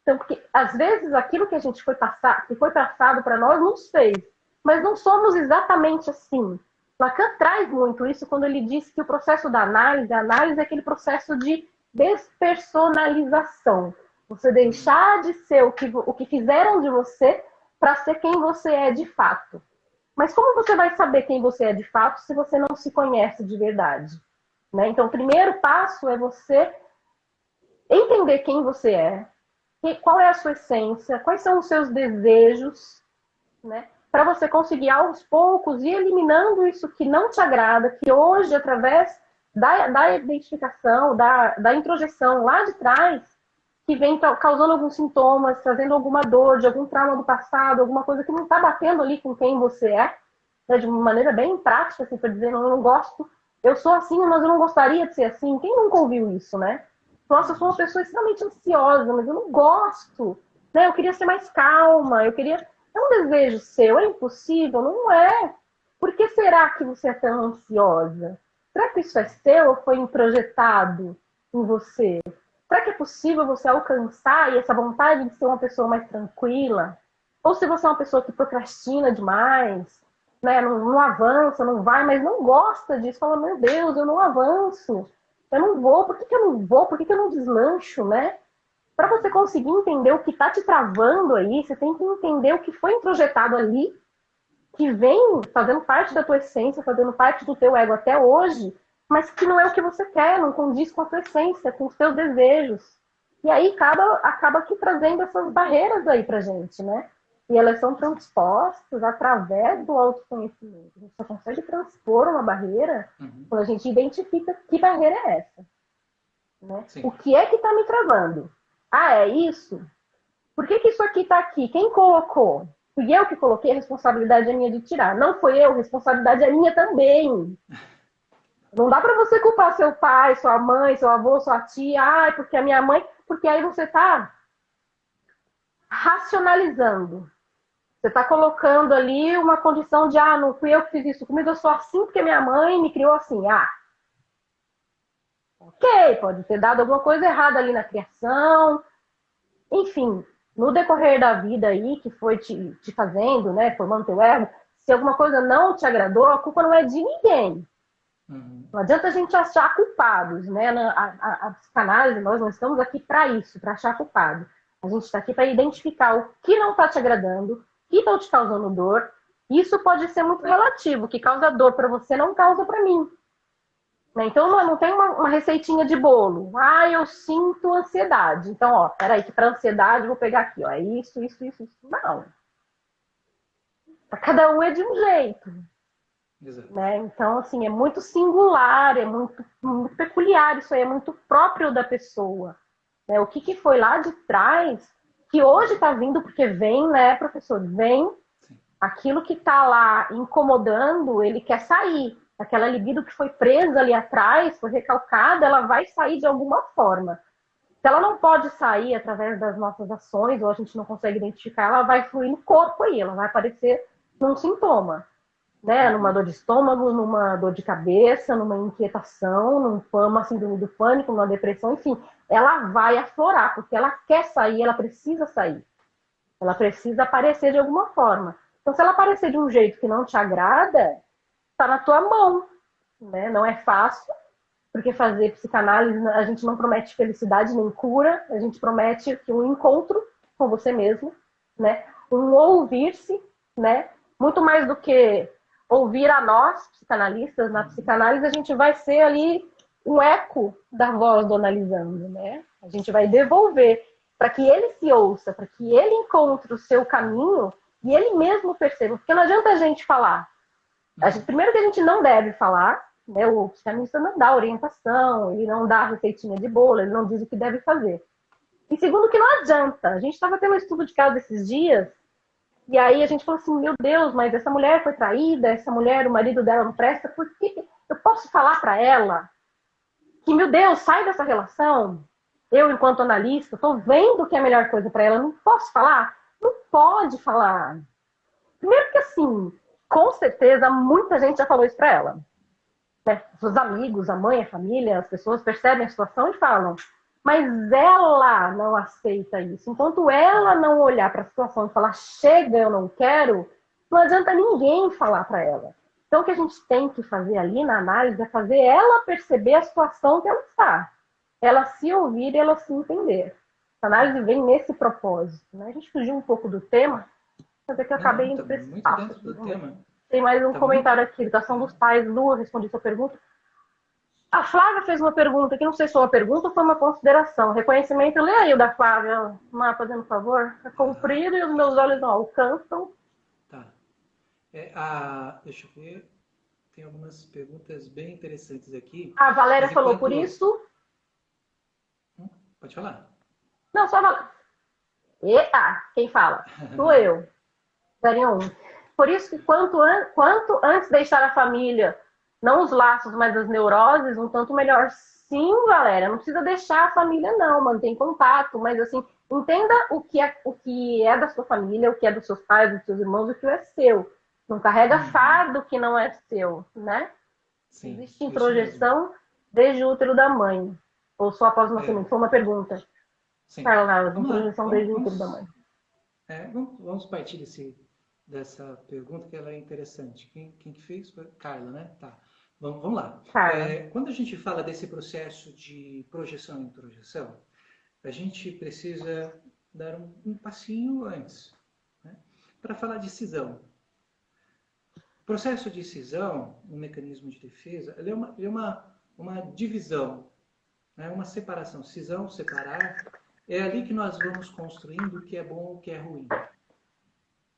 B: Então, porque às vezes aquilo que que foi passado para nós nos fez, mas não somos exatamente assim. Lacan traz muito isso quando ele diz que o processo da análise, a análise é aquele processo de despersonalização. Você deixar de ser o que fizeram de você para ser quem você é de fato. Mas como você vai saber quem você é de fato se você não se conhece de verdade? Né? Então, o primeiro passo é você entender quem você é, qual é a sua essência, quais são os seus desejos, né? Para você conseguir aos poucos ir eliminando isso que não te agrada, que hoje, através da identificação, da introjeção lá de trás, que vem causando alguns sintomas, trazendo alguma dor, de algum trauma do passado, alguma coisa que não está batendo ali com quem você é, né? De uma maneira bem prática, assim, para dizer, eu não gosto, eu sou assim, mas eu não gostaria de ser assim. Quem nunca ouviu isso, né? Nossa, eu sou uma pessoa extremamente ansiosa, mas eu não gosto, né? Eu queria ser mais calma, eu queria... É um desejo seu, é impossível? Não é. Por que será que você é tão ansiosa? Será que isso é seu ou foi introjetado em você? Será que é possível você alcançar essa vontade de ser uma pessoa mais tranquila? Ou se você é uma pessoa que procrastina demais, né? Não avança, não vai, mas não gosta disso, fala, meu Deus, eu não avanço, eu não vou, por que eu não vou? Por que eu não deslancho, né? Para você conseguir entender o que está te travando aí, você tem que entender o que foi introjetado ali, que vem fazendo parte da tua essência, fazendo parte do teu ego até hoje, mas que não é o que você quer, não condiz com a tua essência, com os teus desejos. E aí acaba aqui trazendo essas barreiras aí pra gente, né? E elas são transpostas através do autoconhecimento. A gente só consegue transpor uma barreira quando a gente identifica que barreira é essa. Né? O que é que está me travando? Ah, é isso? Por que isso aqui está aqui? Quem colocou? Fui eu que coloquei, a responsabilidade é minha de tirar. Não foi eu, a responsabilidade é minha também. Não dá para você culpar seu pai, sua mãe, seu avô, sua tia. Ah, porque a minha mãe... Porque aí você está racionalizando. Você está colocando ali uma condição de, ah, não fui eu que fiz isso comigo, eu sou assim porque minha mãe me criou assim. Ah, ok, pode ter dado alguma coisa errada ali na criação. Enfim, no decorrer da vida aí, que foi te fazendo, né, formando teu ego, se alguma coisa não te agradou, a culpa não é de ninguém. Não adianta a gente achar culpados, né? A psicanálise, nós não estamos aqui para isso, para achar culpado. A gente está aqui para identificar o que não está te agradando, o que está te causando dor. Isso pode ser muito relativo. O que causa dor para você não causa para mim. Então, não tem uma receitinha de bolo. Ah, eu sinto ansiedade. Então, ó, peraí, que para ansiedade eu vou pegar aqui, ó, é isso. Não. Para cada um é de um jeito. Né? Então, assim, é muito singular, é muito peculiar, isso aí é muito próprio da pessoa. Né? O que foi lá de trás, que hoje está vindo, porque vem, né, professor? Vem. Sim. Aquilo que está lá incomodando, ele quer sair. Aquela libido que foi presa ali atrás, foi recalcada, ela vai sair de alguma forma. Se ela não pode sair através das nossas ações, ou a gente não consegue identificar, ela vai fluir no corpo aí, ela vai aparecer num sintoma. Né? Numa dor de estômago, numa dor de cabeça, numa inquietação, numa síndrome do pânico, numa depressão, enfim. Ela vai aflorar, porque ela quer sair, ela precisa sair. Ela precisa aparecer de alguma forma. Então, se ela aparecer de um jeito que não te agrada, está na tua mão, né? Não é fácil, porque fazer psicanálise, a gente não promete felicidade nem cura, a gente promete que um encontro com você mesmo, né? Um ouvir-se, né? Muito mais do que ouvir a nós, psicanalistas, na psicanálise, a gente vai ser ali um eco da voz do analisando, né? A gente vai devolver para que ele se ouça, para que ele encontre o seu caminho e ele mesmo perceba, porque não adianta a gente falar. Primeiro que a gente não deve falar, né? O psicanalista não dá orientação, ele não dá receitinha de bolo, ele não diz o que deve fazer. E segundo que não adianta. A gente estava tendo um estudo de caso esses dias, e aí a gente falou assim, meu Deus, mas essa mulher foi traída, essa mulher, o marido dela não presta, por que eu posso falar para ela que, meu Deus, sai dessa relação? Eu, enquanto analista, estou vendo que é a melhor coisa para ela, não posso falar? Não pode falar. Primeiro que assim, com certeza, muita gente já falou isso para ela. Né? Os amigos, a mãe, a família, as pessoas percebem a situação e falam. Mas ela não aceita isso. Enquanto ela não olhar para a situação e falar, chega, eu não quero, não adianta ninguém falar para ela. Então, o que a gente tem que fazer ali na análise é fazer ela perceber a situação que ela está. Ela se ouvir e ela se entender. A análise vem nesse propósito. Né? A gente fugiu um pouco do tema, mas é que eu acabei indo para esse
C: muito dentro do tema.
B: Tem mais um comentário aqui, educação dos pais. Lu, respondi sua pergunta. A Flávia fez uma pergunta, que não sei se foi uma pergunta ou foi uma consideração. Reconhecimento, lê aí o da Flávia, Má, fazendo favor. É comprido e os meus olhos não alcançam.
C: Tá. Deixa eu ver, tem algumas perguntas bem interessantes aqui.
B: A Valéria
C: Mas
B: falou,
C: enquanto...
B: por isso...
C: Pode falar.
B: Não, só Valéria. Eita, quem fala? Sou eu. 01. Por isso que quanto antes deixar a família, não os laços, mas as neuroses, um tanto melhor. Sim, Valéria, não precisa deixar a família, não. Mantém contato, mas assim, entenda o que é da sua família, o que é dos seus pais, dos seus irmãos, o que é seu. Não carrega fardo que não é seu, né?
C: Sim,
B: existe introjeção desde o útero da mãe. Ou só após o nascimento? Foi uma pergunta.
C: Sim.
B: Carla, introjeção desde o útero da mãe.
C: Vamos partir dessa pergunta que ela é interessante. Quem que fez? Foi Carla, né? Tá. Vamos lá. Quando a gente fala desse processo de projeção e introjeção, a gente precisa dar um passinho antes, né? Para falar de cisão. O processo de cisão, um mecanismo de defesa, ele é uma divisão, né? Uma separação. Cisão, separar, é ali que nós vamos construindo o que é bom ou o que é ruim.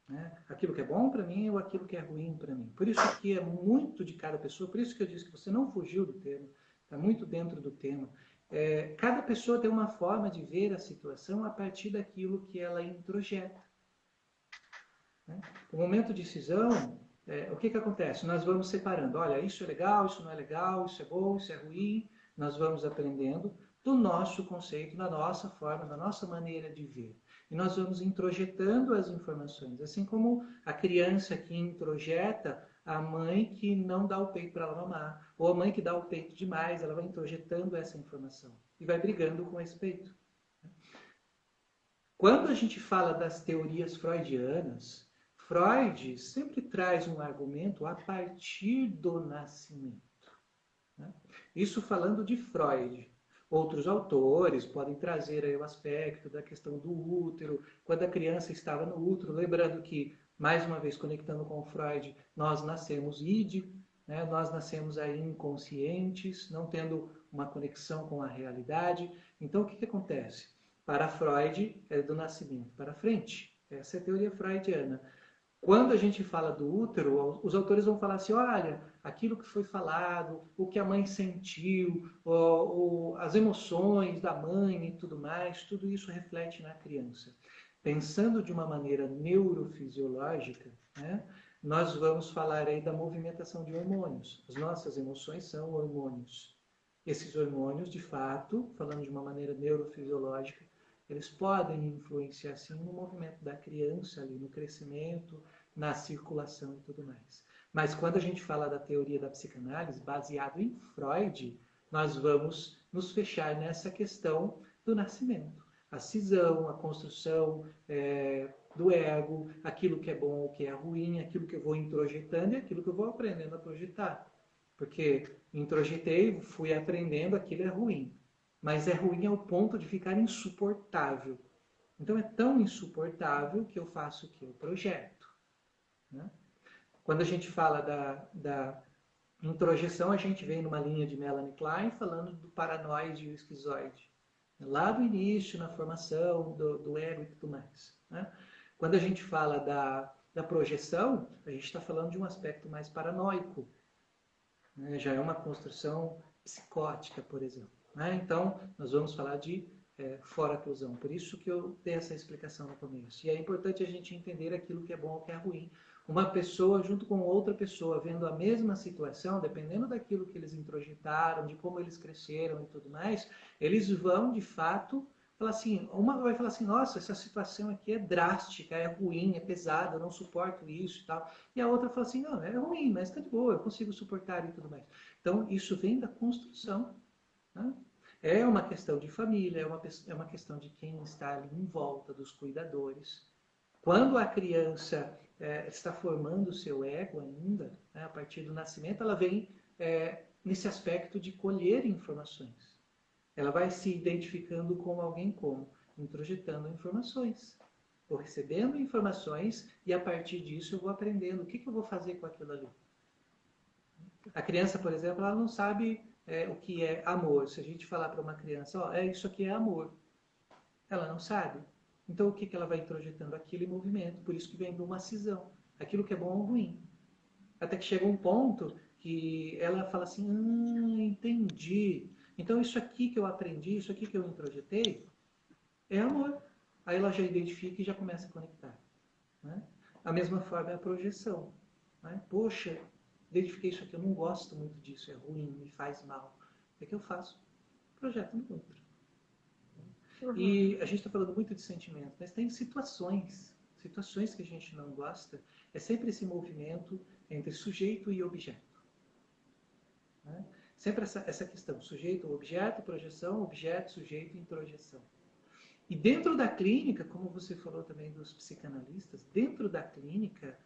C: Né? Aquilo que é bom para mim ou aquilo que é ruim para mim. Por isso que é muito de cada pessoa, por isso que eu disse que você não fugiu do tema, está muito dentro do tema. Cada pessoa tem uma forma de ver a situação a partir daquilo que ela introjeta. Né? O momento de cisão, o que acontece? Nós vamos separando, olha, isso é legal, isso não é legal, isso é bom, isso é ruim, nós vamos aprendendo do nosso conceito, da nossa forma, da nossa maneira de ver. E nós vamos introjetando as informações, assim como a criança que introjeta a mãe que não dá o peito para ela mamar, ou a mãe que dá o peito demais, ela vai introjetando essa informação e vai brigando com esse peito. Quando a gente fala das teorias freudianas, Freud sempre traz um argumento a partir do nascimento. Né? Isso falando de Freud. Outros autores podem trazer aí o aspecto da questão do útero, quando a criança estava no útero, lembrando que, mais uma vez, conectando com Freud, nós nascemos id, né? Nós nascemos aí inconscientes, não tendo uma conexão com a realidade. Então, o que acontece? Para Freud, é do nascimento para frente. Essa é a teoria freudiana. Quando a gente fala do útero, os autores vão falar assim, olha, aquilo que foi falado, o que a mãe sentiu, as emoções da mãe e tudo mais, tudo isso reflete na criança. Pensando de uma maneira neurofisiológica, né, nós vamos falar aí da movimentação de hormônios. As nossas emoções são hormônios. Esses hormônios, de fato, falando de uma maneira neurofisiológica, eles podem influenciar, sim, no movimento da criança, ali, no crescimento, na circulação e tudo mais. Mas quando a gente fala da teoria da psicanálise, baseado em Freud, nós vamos nos fechar nessa questão do nascimento. A cisão, a construção do ego, aquilo que é bom, o que é ruim, aquilo que eu vou introjetando e aquilo que eu vou aprendendo a projetar. Porque introjetei, fui aprendendo, aquilo é ruim. Mas é ruim ao ponto de ficar insuportável. Então é tão insuportável que eu faço o que? Eu projeto. Né? Quando a gente fala da introjeção, a gente vem numa linha de Melanie Klein falando do paranoide e o esquizoide. Lá do início, na formação do ego e tudo mais. Né? Quando a gente fala da projeção, a gente está falando de um aspecto mais paranoico. Né? Já é uma construção psicótica, por exemplo. Né? Então, nós vamos falar de fora-oclusão. Por isso que eu dei essa explicação no começo. E é importante a gente entender aquilo que é bom ou que é ruim. Uma pessoa junto com outra pessoa vendo a mesma situação, dependendo daquilo que eles introjetaram, de como eles cresceram e tudo mais, eles vão, de fato, falar assim, uma vai falar assim, nossa, essa situação aqui é drástica, é ruim, é pesada, eu não suporto isso e tal. E a outra fala assim, não, é ruim, mas está de boa, eu consigo suportar e tudo mais. Então, isso vem da construção. Né? É uma questão de família, é uma questão de quem está ali em volta, dos cuidadores. Quando a criança está formando o seu ego ainda, né, a partir do nascimento, ela vem nesse aspecto de colher informações. Ela vai se identificando com alguém como? Introjetando informações. Vou recebendo informações e a partir disso eu vou aprendendo o que eu vou fazer com aquilo ali. A criança, por exemplo, ela não sabe o que é amor. Se a gente falar para uma criança, ó, isso aqui é amor, ela não sabe. Então o que ela vai introjetando? Aquilo em movimento. Por isso que vem de uma cisão. Aquilo que é bom ou ruim. Até que chega um ponto que ela fala assim, entendi. Então isso aqui que eu aprendi, isso aqui que eu introjetei, é amor. Aí ela já identifica e já começa a conectar. Né? A mesma forma é a projeção. Né? Poxa, identifiquei isso aqui, eu não gosto muito disso, é ruim, me faz mal. O que é que eu faço? Projeto no outro.
B: Uhum.
C: E a gente está falando muito de sentimento, mas tem situações que a gente não gosta. É sempre esse movimento entre sujeito e objeto. Né? Sempre essa questão, sujeito, objeto, projeção, objeto, sujeito e introjeção. E dentro da clínica, como você falou também dos psicanalistas, dentro da clínica,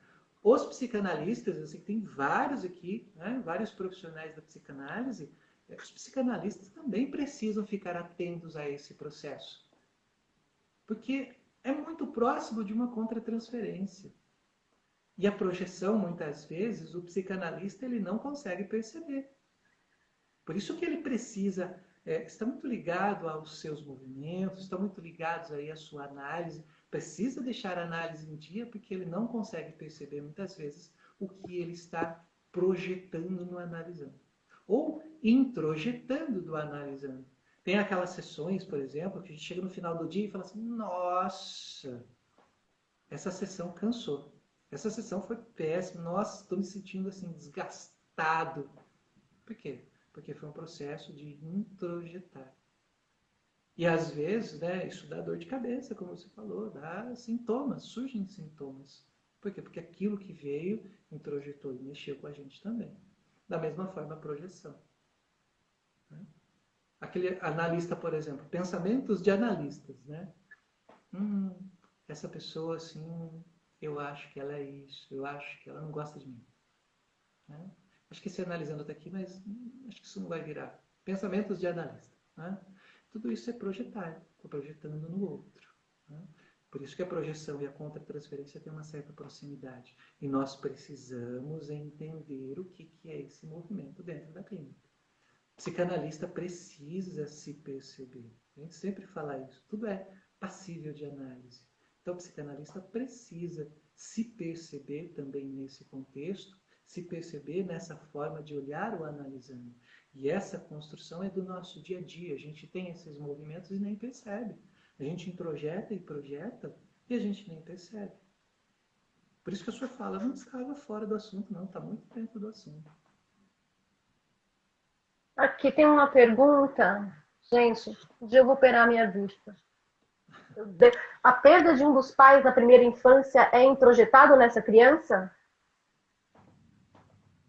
C: os psicanalistas, eu sei que tem vários aqui, né, vários profissionais da psicanálise, os psicanalistas também precisam ficar atentos a esse processo. Porque é muito próximo de uma contratransferência. E a projeção, muitas vezes, o psicanalista ele não consegue perceber. Por isso que ele precisa, está muito ligado aos seus movimentos, está muito ligado aí à sua análise, precisa deixar a análise em dia, porque ele não consegue perceber, muitas vezes, o que ele está projetando no analisando. Ou introjetando do analisando. Tem aquelas sessões, por exemplo, que a gente chega no final do dia e fala assim, nossa, essa sessão cansou. Essa sessão foi péssima, nossa, estou me sentindo assim, desgastado. Por quê? Porque foi um processo de introjetar. E às vezes, né, isso dá dor de cabeça, como você falou, dá sintomas, surgem sintomas. Por quê? Porque aquilo que veio, introjetou e mexeu com a gente também. Da mesma forma, a projeção. Né? Aquele analista, por exemplo, pensamentos de analistas, né? Essa pessoa, assim, eu acho que ela é isso, eu acho que ela não gosta de mim. Né? Acho que se analisando até aqui, mas acho que isso não vai virar. Pensamentos de analista. Né? Tudo isso é projetar, estou projetando no outro. Né? Por isso que a projeção e a contratransferência têm uma certa proximidade. E nós precisamos entender o que é esse movimento dentro da clínica. O psicanalista precisa se perceber. A gente sempre fala isso. Tudo é passível de análise. Então, o psicanalista precisa se perceber também nesse contexto, se perceber nessa forma de olhar o analisando. E essa construção é do nosso dia a dia. A gente tem esses movimentos e nem percebe. A gente introjeta e projeta e a gente nem percebe. Por isso que a sua fala não estava fora do assunto, não. Está muito dentro do assunto.
B: Aqui tem uma pergunta. Gente, um dia eu vou operar minha vista. A perda de um dos pais na primeira infância é introjetado nessa criança?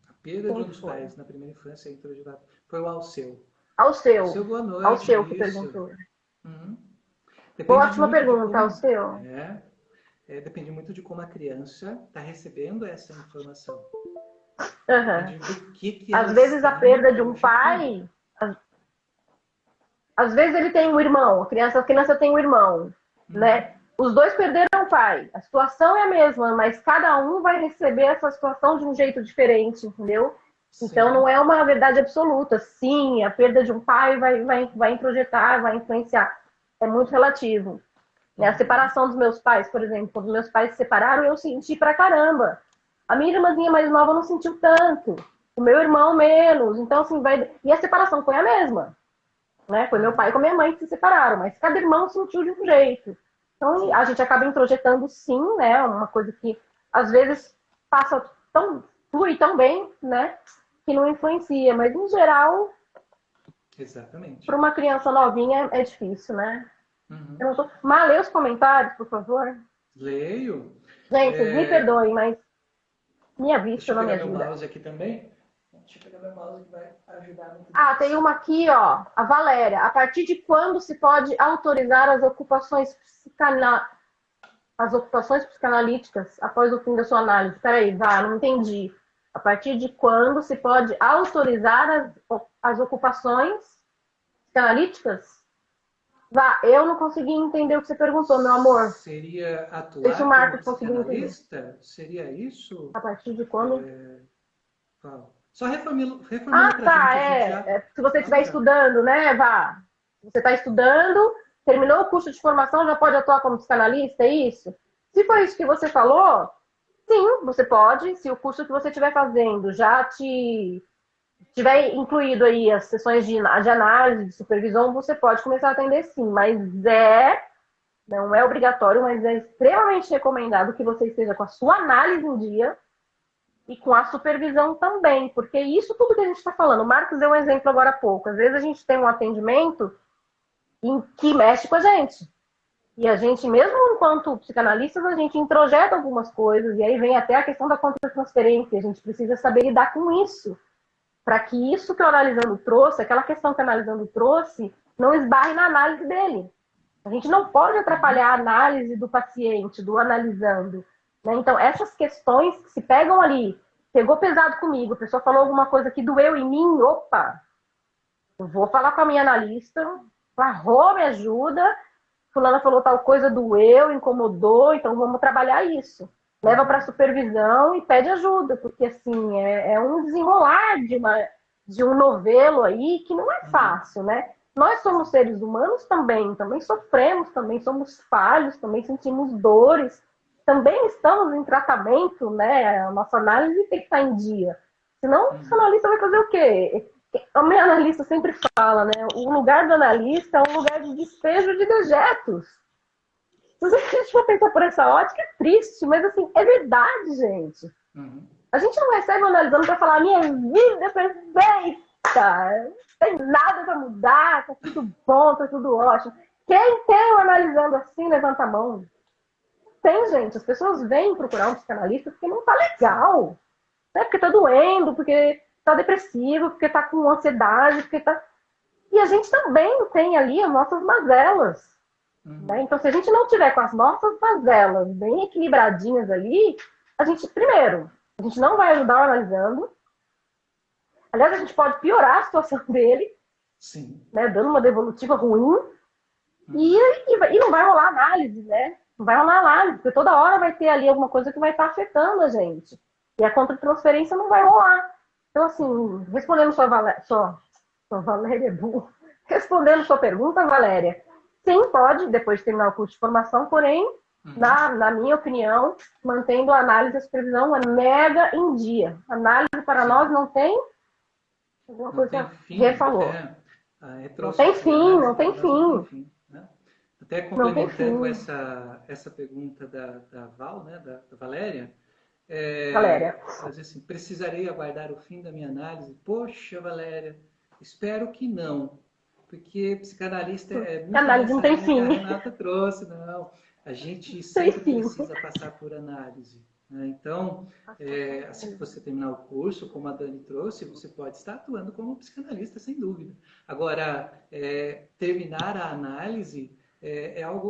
C: A perda de um dos pais na primeira infância é introjetada. Foi o Alceu.
B: Alceu.
C: Alceu, boa noite.
B: Alceu que perguntou.
C: Ótima
B: pergunta, Alceu.
C: Depende muito de como a criança está recebendo essa informação.
B: Uhum.
C: Que
B: às vezes a perda de um pai... Às vezes ele tem um irmão, a criança tem um irmão, né? Os dois perderam o pai. A situação é a mesma, mas cada um vai receber essa situação de um jeito diferente, entendeu? Sim. Então não é uma verdade absoluta. Sim, a perda de um pai vai introjetar, vai influenciar. É muito relativo. A separação dos meus pais, por exemplo, quando meus pais se separaram, eu senti pra caramba. A minha irmãzinha mais nova não sentiu tanto. O meu irmão menos. Então, assim, E a separação foi a mesma. Né? Foi meu pai com a minha mãe que se separaram, mas cada irmão sentiu de um jeito. Então, a gente acaba introjetando sim, né? Uma coisa que às vezes flui tão bem, né? Que não influencia, mas em geral,
C: exatamente.
B: Para uma criança novinha é difícil, né? Mas lê os comentários, por favor.
C: Leio.
B: Gente, me perdoem, mas minha vista não me ajuda.
C: Deixa eu pegar meu mouse aqui também. Deixa eu pegar meu mouse que vai ajudar muito.
B: Tem uma aqui, ó. A Valéria. A partir de quando se pode autorizar as ocupações psicanalíticas após o fim da sua análise? Peraí, não entendi. A partir de quando se pode autorizar as ocupações psicanalíticas? Eu não consegui entender o que você perguntou, meu amor.
C: Seria atuar
B: Deixa o Marcos
C: como
B: conseguir entender.
C: psicanalista? Seria isso?
B: A partir de quando?
C: Só reformula pra gente.
B: Se você estiver estudando, né, Vá? Você está estudando, terminou o curso de formação, já pode atuar como psicanalista, é isso? Se foi isso que você falou, Sim, você pode, se o curso que você estiver fazendo já tiver incluído aí as sessões de análise, de supervisão, você pode começar a atender sim, mas não é obrigatório, mas é extremamente recomendado que você esteja com a sua análise em dia e com a supervisão também, porque isso tudo que a gente está falando, o Marcos deu um exemplo agora há pouco, às vezes a gente tem um atendimento que mexe com a gente, e a gente, mesmo enquanto psicanalistas, a gente introjeta algumas coisas, e aí vem até a questão da contratransferência, a gente precisa saber lidar com isso, para que isso que o analisando trouxe, aquela questão que o analisando trouxe, não esbarre na análise dele. A gente não pode atrapalhar a análise do paciente, do analisando. Né? Então, essas questões que se pegam ali, pegou pesado comigo, a pessoa falou alguma coisa que doeu em mim, opa, eu vou falar com a minha analista, Rô, me ajuda, fulana falou tal coisa, doeu, incomodou, então vamos trabalhar isso. Leva para supervisão e pede ajuda, porque assim, é um desenrolar de um novelo aí que não é fácil, né? Nós somos seres humanos também sofremos, também somos falhos, também sentimos dores, também estamos em tratamento, né? A nossa análise tem que estar em dia. Senão, o analista vai fazer o quê? A minha analista sempre fala, né? O lugar do analista é um lugar de despejo de dejetos. Se a gente for pensar por essa ótica, é triste, mas assim, é verdade, gente. A gente não recebe analisando para falar minha vida é perfeita, não tem nada para mudar, tá tudo bom, tá tudo ótimo. Quem tem um analisando assim, levanta a mão. Tem, gente. As pessoas vêm procurar um psicanalista porque não tá legal. Né? Porque tá doendo, porque tá depressivo, porque tá com ansiedade, porque tá... E a gente também tem ali as nossas mazelas. Né? Então, se a gente não tiver com as nossas mazelas bem equilibradinhas ali, a gente, primeiro, a gente não vai ajudar o analisando. Aliás, a gente pode piorar a situação dele,
C: Sim.
B: Né? Dando uma devolutiva ruim. E não vai rolar análise, né? Não vai rolar análise, porque toda hora vai ter ali alguma coisa que vai estar afetando a gente. E a contratransferência não vai rolar. Então, assim, respondendo sua Valéria é burro. Respondendo sua pergunta, Valéria, sim, pode, depois de terminar o curso de formação, porém, na minha opinião, mantendo a análise e a supervisão é mega em dia. Análise para nós não tem... Alguma coisa que Rê falou. Não tem fim, não tem fim.
C: Né? Até
B: Não tem
C: complementando
B: fim.
C: essa pergunta da Val, né, da Valéria,
B: Valéria.
C: ela diz assim, precisarei aguardar o fim da minha análise? Poxa, Valéria, espero que não, porque psicanalista é muito
B: Análise não tem
C: nessa linha
B: fim.
C: que a Renata trouxe, não. A gente sempre precisa passar por análise. Né? Então, assim que você terminar o curso, como a Dani trouxe, você pode estar atuando como psicanalista, sem dúvida. Agora, terminar a análise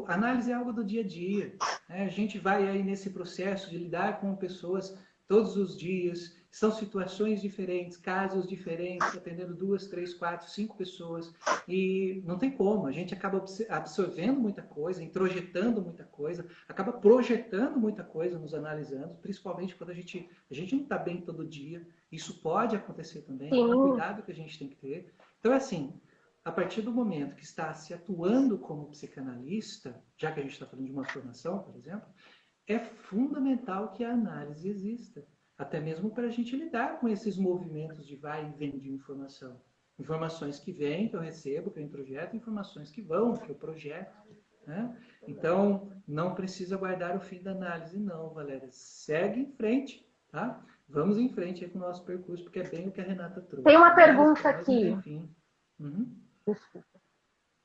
C: análise é algo do dia a dia. Né? A gente vai aí nesse processo de lidar com pessoas todos os dias, são situações diferentes, casos diferentes, atendendo 2, 3, 4, 5 pessoas, e não tem como, a gente acaba absorvendo muita coisa, introjetando muita coisa, acaba projetando muita coisa nos analisando, principalmente quando a gente não está bem todo dia, isso pode acontecer também, é um cuidado que a gente tem que ter. Então, assim, a partir do momento que está se atuando como psicanalista, já que a gente está falando de uma formação, por exemplo, é fundamental que a análise exista, até mesmo para a gente lidar com esses movimentos de vai e vem de informação. Informações que vêm, que eu recebo, que eu introjeto, informações que vão, que eu projeto. Né? Então, não precisa guardar o fim da análise, não, Valéria. Segue em frente, tá? Vamos em frente aí com o nosso percurso, porque é bem o que a Renata trouxe.
B: Tem uma pergunta aqui. Desculpa.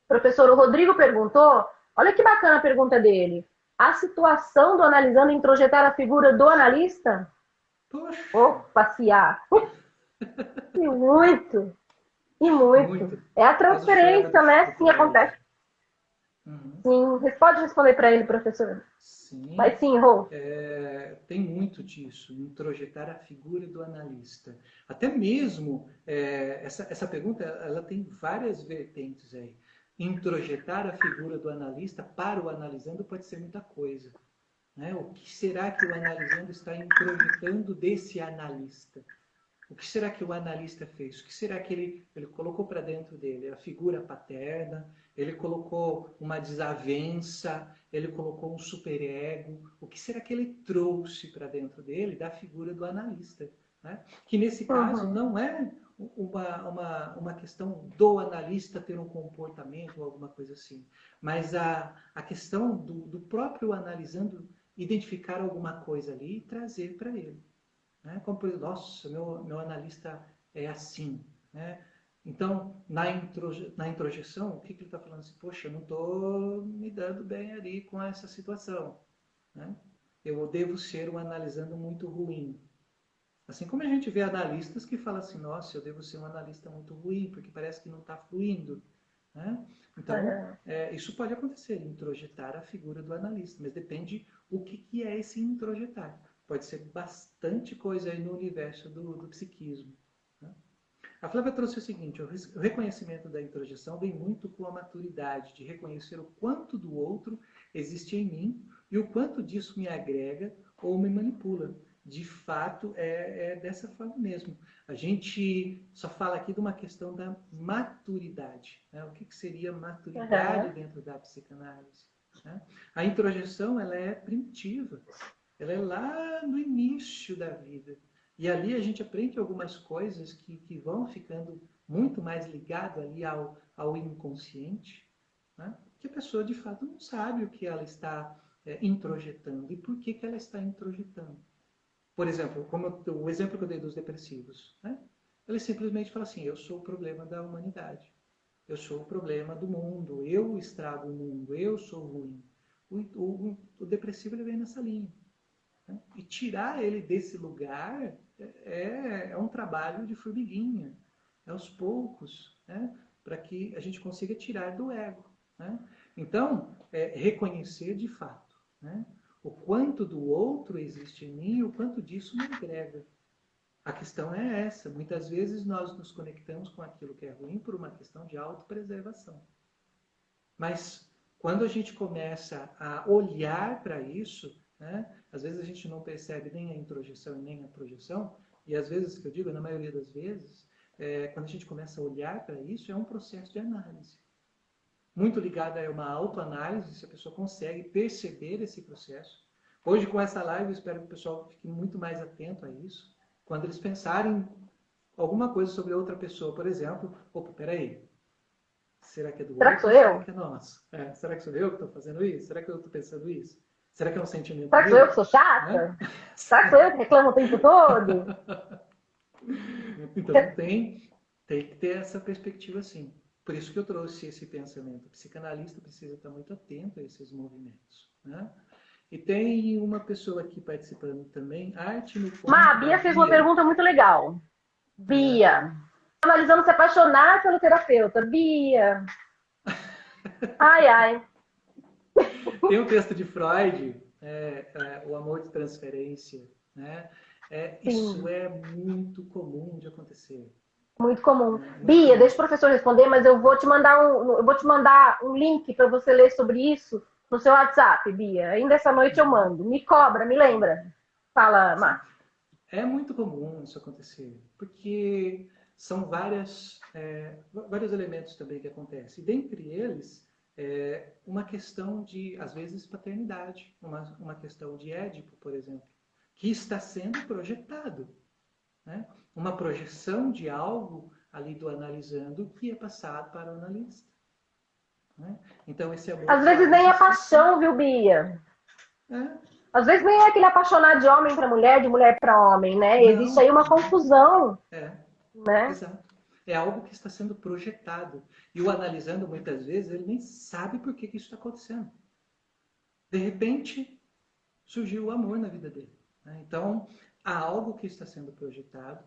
B: O professor Rodrigo perguntou, olha que bacana a pergunta dele. A situação do analisando introjetar a figura do analista?
C: Poxa!
B: Passear. E muito. E muito. É a transferência, né? Sim, acontece. Sim, você pode responder para ele, professor?
C: Sim.
B: Mas sim, Rô.
C: Tem muito disso, introjetar a figura do analista. Até mesmo, essa pergunta, ela tem várias vertentes aí. Introjetar a figura do analista para o analisando pode ser muita coisa. Né? O que será que o analisando está introjetando desse analista? O que será que o analista fez? O que será que ele colocou para dentro dele? A figura paterna, ele colocou uma desavença, ele colocou um superego. O que será que ele trouxe para dentro dele da figura do analista? Né? Que nesse caso não é uma questão do analista ter um comportamento ou alguma coisa assim, mas a questão do próprio analisando identificar alguma coisa ali e trazer para ele. Né? Como por exemplo, nossa, meu analista é assim. Né? Então, na introjeção, o que ele está falando assim? Poxa, eu não estou me dando bem ali com essa situação. Né? Eu devo ser um analisando muito ruim. Assim como a gente vê analistas que falam assim, nossa, eu devo ser um analista muito ruim, porque parece que não está fluindo. Né? Então, isso pode acontecer, introjetar a figura do analista, mas depende o que é esse introjetar. Pode ser bastante coisa aí no universo do psiquismo. Né? A Flávia trouxe o seguinte, o reconhecimento da introjeção vem muito com a maturidade, de reconhecer o quanto do outro existe em mim e o quanto disso me agrega ou me manipula. De fato, é dessa forma mesmo. A gente só fala aqui de uma questão da maturidade. Né? O que seria maturidade dentro da psicanálise? Né? A introjeção, ela é primitiva. Ela é lá no início da vida. E ali a gente aprende algumas coisas que vão ficando muito mais ligado ali ao inconsciente, né? Que a pessoa, de fato, não sabe o que ela está introjetando e por que ela está introjetando. Por exemplo, como o exemplo que eu dei dos depressivos. Né? Ele simplesmente fala assim, eu sou o problema da humanidade. Eu sou o problema do mundo. Eu estrago o mundo. Eu sou ruim. O depressivo ele vem nessa linha. Né? E tirar ele desse lugar é um trabalho de formiguinha. É aos poucos, né? Para que a gente consiga tirar do ego. Né? Então, reconhecer de fato, né? O quanto do outro existe em mim e o quanto disso me agrega. A questão é essa. Muitas vezes nós nos conectamos com aquilo que é ruim por uma questão de autopreservação. Mas quando a gente começa a olhar para isso, né, às vezes a gente não percebe nem a introjeção e nem a projeção, e às vezes, que eu digo, na maioria das vezes, quando a gente começa a olhar para isso, é um processo de análise. Muito ligado a uma autoanálise, se a pessoa consegue perceber esse processo. Hoje, com essa live, eu espero que o pessoal fique muito mais atento a isso. Quando eles pensarem alguma coisa sobre outra pessoa, por exemplo, opa, peraí, será que é do outro?
B: Será que sou eu?
C: Será que é nosso? Será que sou eu que estou fazendo isso? Será que eu estou pensando isso? Será que é um sentimento
B: Será que sou eu que sou chata? Né? Será que sou eu que reclamo o tempo todo?
C: Então, tem que ter essa perspectiva, sim. Por isso que eu trouxe esse pensamento. O psicanalista precisa estar muito atento a esses movimentos. Né? E tem uma pessoa aqui participando também, arte no ponto.
B: A Bia fez uma pergunta muito legal. Bia, analisando se apaixonar pelo terapeuta. Bia. Ai, ai.
C: Tem um texto de Freud, o amor de transferência. Né? Isso é muito comum de acontecer.
B: Muito comum. Bia, deixa o professor responder, mas eu vou te mandar um link para você ler sobre isso no seu WhatsApp, Bia. Ainda essa noite eu mando. Me cobra, me lembra. Fala, Márcio.
C: É muito comum isso acontecer, porque são vários elementos também que acontecem. E dentre eles, uma questão de, às vezes, paternidade. Uma questão de Édipo, por exemplo, que está sendo projetado. Né? Uma projeção de algo ali do analisando que é passado para o analista. Né? Então, esse amor...
B: Às vezes nem é paixão, viu, Bia? Às vezes nem é aquele apaixonar de homem para mulher, de mulher para homem, né? Não. Existe aí uma confusão. Né?
C: Exato. É algo que está sendo projetado. E o analisando, muitas vezes, ele nem sabe por que isso está acontecendo. De repente, surgiu o amor na vida dele. Né? Então, há algo que está sendo projetado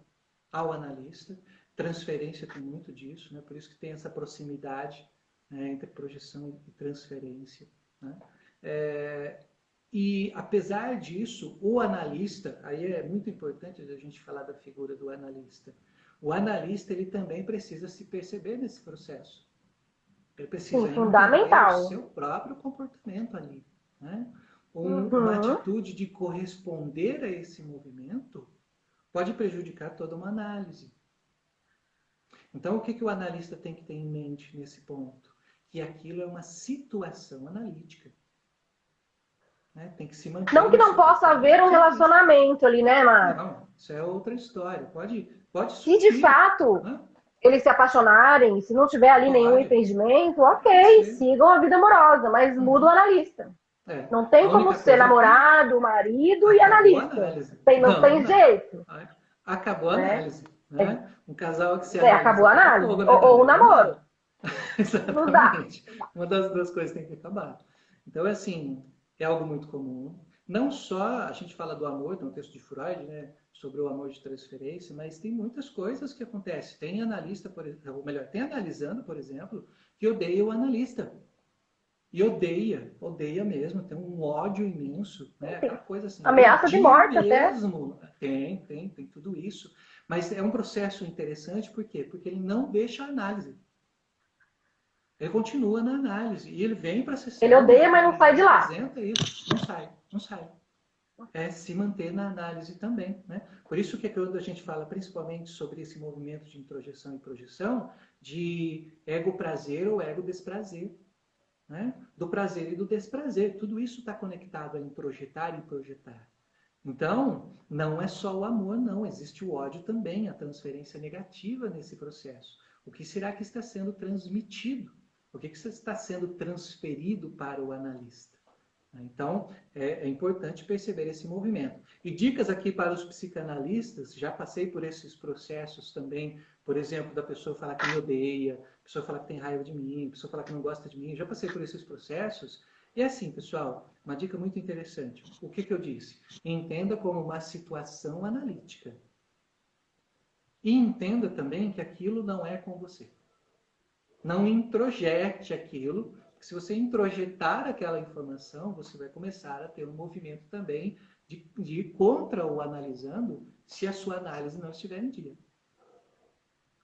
C: ao analista. Transferência tem muito disso, né? Por isso que tem essa proximidade, né, entre projeção e transferência. Né? E, apesar disso, o analista, aí é muito importante a gente falar da figura do analista. O analista, ele também precisa se perceber nesse processo. Ele precisa entender o seu próprio comportamento ali. Né? Uma atitude de corresponder a esse movimento pode prejudicar toda uma análise. Então, o que o analista tem que ter em mente nesse ponto? Que aquilo é uma situação analítica. Né? Tem que se manter.
B: Não que não possa haver um relacionamento ali, né, Márcio?
C: Não, isso é outra história. Pode
B: Se de
C: surgir,
B: fato
C: né?
B: eles se apaixonarem, se não tiver ali nenhum
C: Pode.
B: entendimento, ok,
C: Sim.
B: sigam a vida amorosa, mas muda o analista. Não tem
C: A
B: como
C: única
B: ser
C: coisa
B: namorado, marido e
C: acabou a
B: analista.
C: análise.
B: Não tem
C: dá.
B: jeito.
C: Acabou a
B: Né?
C: análise. Né? Um casal que se analisa
B: Acabou a
C: pega
B: análise.
C: fogo, né,
B: Ou o
C: Dani? Não
B: namoro.
C: dá.
B: Não dá.
C: Exatamente. Uma das duas coisas tem que acabar. Então, assim, é algo muito comum. Não só a gente fala do amor, tem um texto de Freud, né, sobre o amor de transferência, mas tem muitas coisas que acontecem. Tem analista, ou melhor, tem analisando, por exemplo, que odeia o analista. E odeia mesmo, tem um ódio imenso, né? Aquela coisa assim.
B: Ameaça de morte
C: mesmo. Tem tudo isso. Mas é um processo interessante, por quê? Porque ele não deixa a análise. Ele continua na análise. E ele vem para a sessão.
B: Ele odeia, mas não sai de lá.
C: Apresenta isso. Não sai. É se manter na análise também. Né? Por isso que quando a gente fala principalmente sobre esse movimento de introjeção e projeção, de ego-prazer ou ego-desprazer. Né? Do prazer e do desprazer. Tudo isso está conectado em projetar e projetar. Então, não é só o amor, não. Existe o ódio também, a transferência negativa nesse processo. O que será que está sendo transmitido? O que está sendo transferido para o analista? Então, é importante perceber esse movimento. E dicas aqui para os psicanalistas, já passei por esses processos também, por exemplo, da pessoa falar que me odeia, a pessoa falar que tem raiva de mim, a pessoa falar que não gosta de mim, já passei por esses processos. E assim, pessoal, uma dica muito interessante. O que eu disse? Entenda como uma situação analítica. E entenda também que aquilo não é com você. Não introjete aquilo, porque se você introjetar aquela informação, você vai começar a ter um movimento também de ir contra o analisando, se a sua análise não estiver em dia.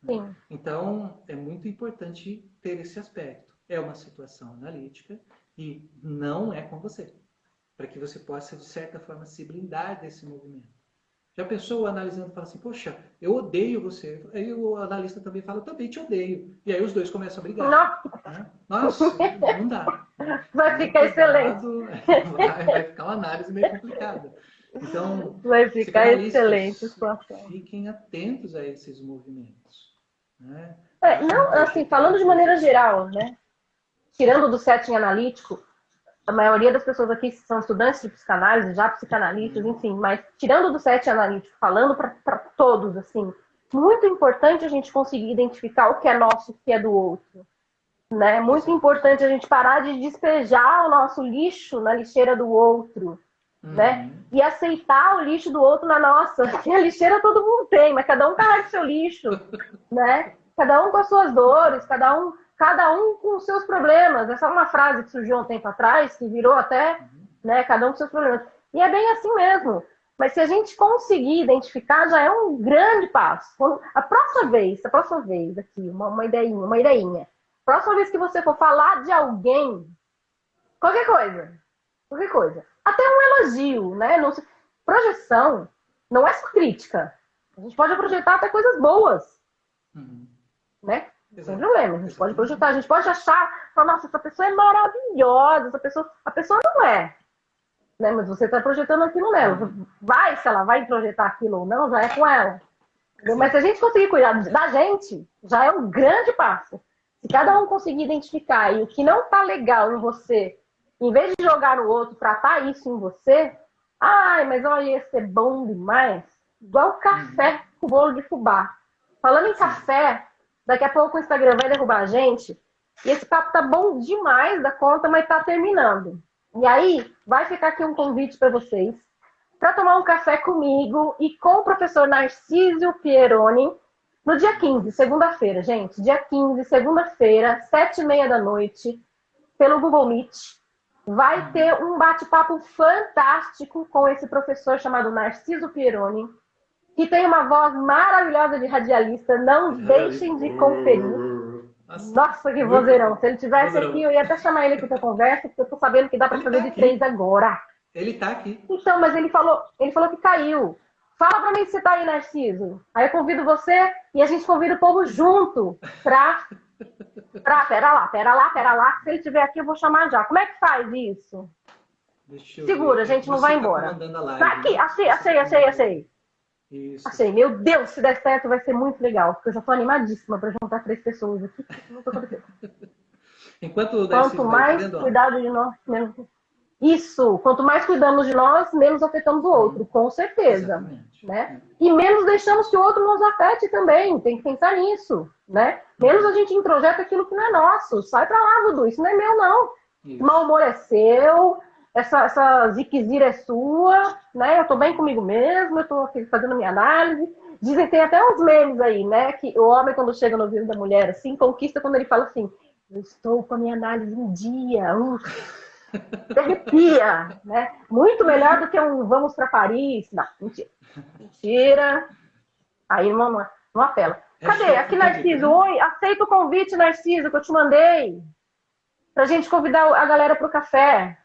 B: Sim.
C: Então, é muito importante ter esse aspecto. É uma situação analítica e não é com você. Para que você possa, de certa forma, se blindar desse movimento. Já pensou o analisando e fala assim, poxa, eu odeio você. Aí o analista também fala, eu também te odeio. E aí os dois começam a brigar. Né? Nossa, não dá.
B: Vai ficar excelente.
C: Vai ficar uma análise meio complicada. Então,
B: vai ficar excelente a situação.
C: Fiquem atentos a esses movimentos. Né?
B: Não, assim, falando de maneira geral, né? Tirando do setting analítico, a maioria das pessoas aqui são estudantes de psicanálise, já psicanalistas, enfim, mas tirando do setting analítico, falando para todos, assim, muito importante a gente conseguir identificar o que é nosso e o que é do outro. Né? Muito importante a gente parar de despejar o nosso lixo na lixeira do outro. Né? E aceitar o lixo do outro na nossa. Porque a lixeira todo mundo tem, mas cada um carrega o seu lixo. Né? Cada um com as suas dores, cada um com os seus problemas. Essa é uma frase que surgiu um tempo atrás, que virou até, né, cada um com seus problemas. E é bem assim mesmo. Mas se a gente conseguir identificar, já é um grande passo. A próxima vez aqui, uma ideinha. Próxima vez que você for falar de alguém, qualquer coisa, até um elogio, né? Projeção não é só crítica. A gente pode projetar até coisas boas, né? Sem problema. A gente pode projetar, a gente pode achar, nossa, essa pessoa é maravilhosa, a pessoa não é, né? Mas você está projetando aquilo nela. Se ela vai projetar aquilo ou não, já é com ela. Mas se a gente conseguir cuidar da gente, já é um grande passo. Se cada um conseguir identificar e o que não tá legal em você, em vez de jogar no outro, tratar isso em você, mas olha, ia ser bom demais. Igual café com bolo de fubá. Falando em café, daqui a pouco o Instagram vai derrubar a gente. E esse papo tá bom demais da conta, mas tá terminando. E aí, vai ficar aqui um convite para vocês para tomar um café comigo e com o professor Narciso Pieroni no dia 15, segunda-feira, gente. Dia 15, segunda-feira, 7h30 da noite, pelo Google Meet. Vai ter um bate-papo fantástico com esse professor chamado Narciso Pieroni, que tem uma voz maravilhosa de radialista. Não deixem de conferir. Nossa, que vozeirão. Se ele tivesse aqui, eu ia até chamar ele aqui para conversa, porque eu tô sabendo que dá para fazer de 3 agora.
C: Ele tá aqui.
B: Então, mas ele falou que caiu. Fala pra mim se você tá aí, Narciso. Aí eu convido você e a gente convida o povo junto pra... Pera lá. Se ele estiver aqui, eu vou chamar já. Como é que faz isso? Segura, a gente não vai embora. Tá aqui, achei.
C: Isso.
B: Achei. Meu Deus, se der certo vai ser muito legal, porque eu já tô animadíssima pra juntar 3 pessoas aqui. Não tô acontecendo. Quanto mais cuidado de nós, menos... Isso, quanto mais cuidamos de nós, menos afetamos o outro, com certeza. Né? E menos deixamos que o outro nos afete também, tem que pensar nisso. Né? Menos a gente introjeta aquilo que não é nosso. Sai pra lá, Dudu, isso não é meu, não. Isso. O mau humor é seu, essa ziquezira é sua, né? Eu tô bem comigo mesmo, eu tô aqui fazendo minha análise. Dizem, tem até uns memes aí, né? Que o homem, quando chega no ouvido da mulher, assim, conquista quando ele fala assim, eu estou com a minha análise em dia, arrepia, né? Muito melhor do que um vamos para Paris. Não, mentira. Aí não apela. Cadê? Aqui, Narciso. Oi, aceita o convite, Narciso, que eu te mandei. Pra gente convidar a galera pro café.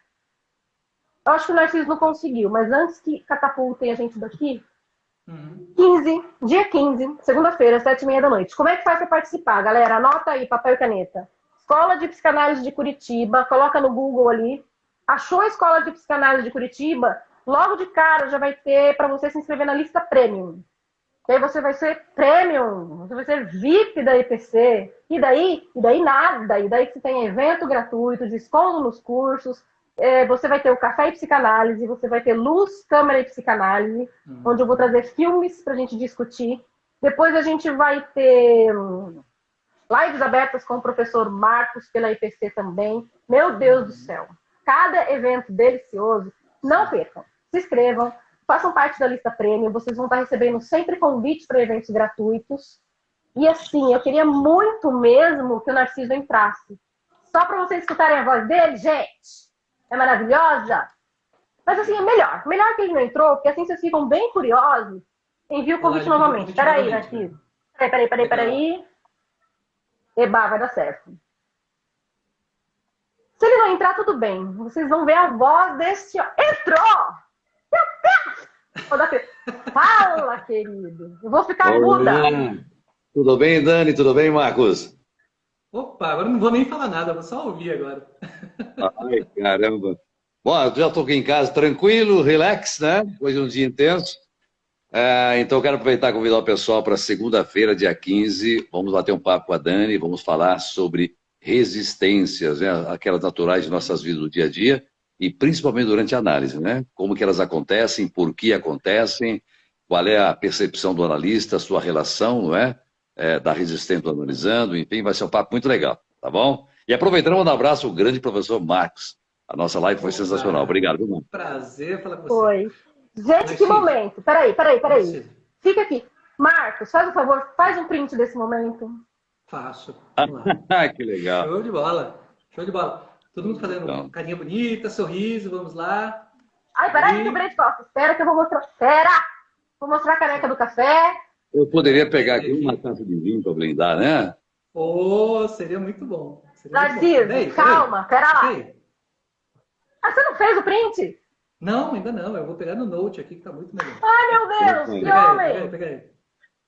B: Eu acho que o Narciso não conseguiu, mas antes que catapultem a gente daqui, dia 15, segunda-feira, 7h30 da noite. Como é que faz para participar, galera? Anota aí, papel e caneta. Escola de Psicanálise de Curitiba, coloca no Google ali. Achou a Escola de Psicanálise de Curitiba? Logo de cara já vai ter para você se inscrever na lista Premium. E aí você vai ser Premium, você vai ser VIP da EPC. E daí nada. E daí que você tem evento gratuito, desconto nos cursos. Você vai ter o Café e Psicanálise, você vai ter Luz, Câmera e Psicanálise, onde eu vou trazer filmes para a gente discutir. Depois a gente vai ter... lives abertas com o professor Marcos pela IPC também. Meu Deus do céu. Cada evento delicioso. Não percam. Se inscrevam. Façam parte da lista Premium. Vocês vão estar recebendo sempre convites para eventos gratuitos. E assim, eu queria muito mesmo que o Narciso entrasse. Só para vocês escutarem a voz dele, gente. É maravilhosa. Mas assim, é melhor. Melhor que ele não entrou, porque assim vocês ficam bem curiosos. Envia o convite novamente. Peraí, Narciso. Peraí. Eba, vai dar certo. Se ele não entrar, tudo bem. Vocês vão ver a voz desse... Entrou! Meu Deus! Fala, querido. Eu vou ficar muda.
D: Tudo bem, Dani? Tudo bem, Marcos?
C: Opa, agora não vou nem falar nada, vou só ouvir agora.
D: Ai, caramba. Bom, eu já estou aqui em casa tranquilo, relax, né? Depois de um dia intenso. Então eu quero aproveitar e convidar o pessoal para segunda-feira, dia 15. Vamos bater um papo com a Dani, vamos falar sobre resistências, né? Aquelas naturais de nossas vidas do dia a dia, e principalmente durante a análise, né? Como que elas acontecem, por que acontecem, qual é a percepção do analista, a sua relação, não é? Da resistência do analisando, enfim, vai ser um papo muito legal, tá bom? E aproveitando, mandar um abraço ao grande professor Marcos. A nossa live foi sensacional. Obrigado, viu, Marcos?
C: Prazer falar com você.
B: Foi. Gente, que momento. Peraí. Fica aqui. Marcos, faz um favor, faz um print desse momento.
C: Faço. Vamos lá.
D: Que legal.
C: Show de bola. Todo mundo fazendo carinha bonita, sorriso, vamos lá.
B: Ai, peraí, quebrei de costas. Espera que eu vou mostrar. Vou mostrar a caneca do café.
D: Eu poderia pegar aqui uma taça de vinho para brindar, né?
C: Seria muito bom.
B: Narciso, calma, pera lá. Você não fez o print?
C: Não, ainda não. Eu vou pegar no Note aqui, que tá muito melhor.
B: Ai, meu Deus, que homem!
C: Pega aí.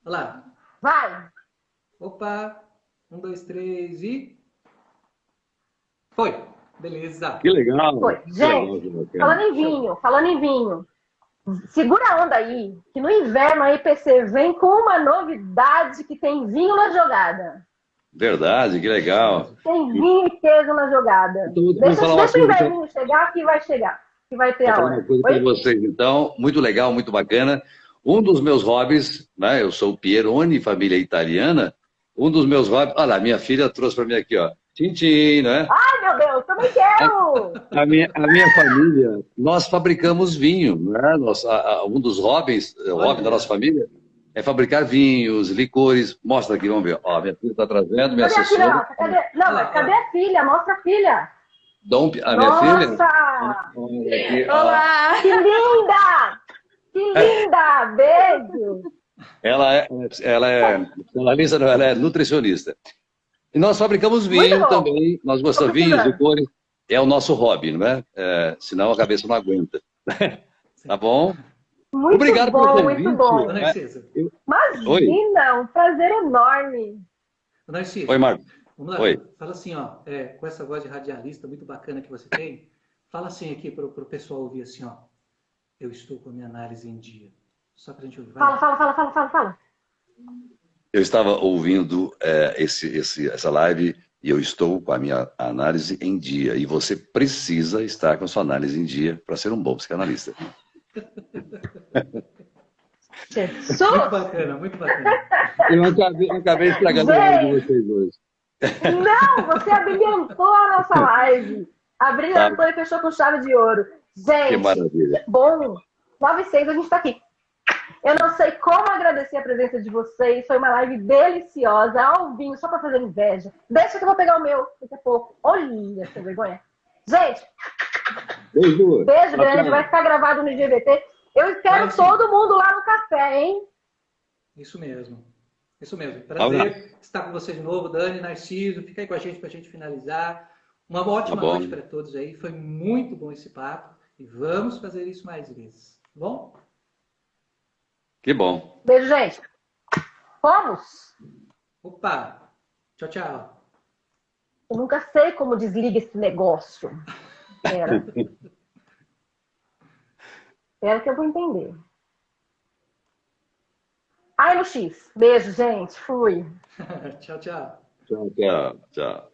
C: Olha lá.
B: Vai.
C: Opa. 1, 2, 3 e... Foi. Beleza.
D: Que legal.
B: Foi. Gente, falando em vinho. Segura a onda aí, que no inverno a EPC vem com uma novidade que tem vinho na jogada.
D: Verdade, que legal.
B: Tem vinho e queijo na jogada.
D: Então,
B: deixa o inverno chegar, que vai chegar. Que vai ter a hora.
D: Uma coisa para vocês, então, muito legal, muito bacana. Um dos meus hobbies, né? Eu sou o Pieroni, família italiana. Um dos meus hobbies... Olha lá, minha filha trouxe para mim aqui, ó. Tintim, né?
B: Ai, meu Deus, também quero!
D: A minha família, nós fabricamos vinho, né? Um dos hobbies, o hobby da nossa família é fabricar vinhos, licores. Mostra aqui, vamos ver. Ó, minha filha está trazendo, minha assessora.
B: Cadê a filha? Mostra a filha.
D: A minha filha?
B: Nossa! Olá! Que linda! Que linda! Beijo!
D: Ela é nutricionista. E nós fabricamos vinho também, nós gostamos de vinhos, licores, é o nosso hobby, não é? Senão a cabeça não aguenta. Tá bom?
B: Muito
D: Obrigado pelo
B: bom,
D: convite.
B: muito bom.
C: Dona Narcisa.
B: Imagina, um prazer enorme.
C: Dona Narcisa.
D: Oi, Marco.
C: Vamos lá.
D: Oi.
C: Fala assim, ó, com essa voz de radialista muito bacana que você tem, fala assim aqui para o pessoal ouvir assim, ó. Eu estou com a minha análise em dia. Só para a gente ouvir.
B: Fala.
D: Eu estava ouvindo essa live e eu estou com a minha análise em dia. E você precisa estar com a sua análise em dia para ser um bom psicanalista.
B: Jesus!
C: Muito bacana, muito bacana.
D: Eu acabei estragando a live de vocês hoje.
B: Não, você abrilhantou a nossa live. Abrilhantou e fechou com chave de ouro. Gente,
D: Que maravilha.
B: bom. 9:06 a gente está aqui. Eu não sei como agradecer a presença de vocês. Foi uma live deliciosa, ao vinho, só para fazer inveja. Deixa que eu vou pegar o meu daqui a pouco. Olha, sem vergonha. Gente,
D: Beijo
B: grande. Vai ficar gravado no IGVT. Eu quero todo mundo lá no café, hein?
C: Isso mesmo. Prazer estar com você de novo, Dani, Narciso. Fica aí com a gente para a gente finalizar. Uma ótima noite para todos aí. Foi muito bom esse papo. E vamos fazer isso mais vezes. Tá bom?
D: Que bom.
B: Beijo, gente. Vamos!
C: Opa! Tchau, tchau.
B: Eu nunca sei como desliga esse negócio. Espera que eu vou entender. Ai, no X. Beijo, gente. Fui.
C: Tchau, tchau.
D: Tchau.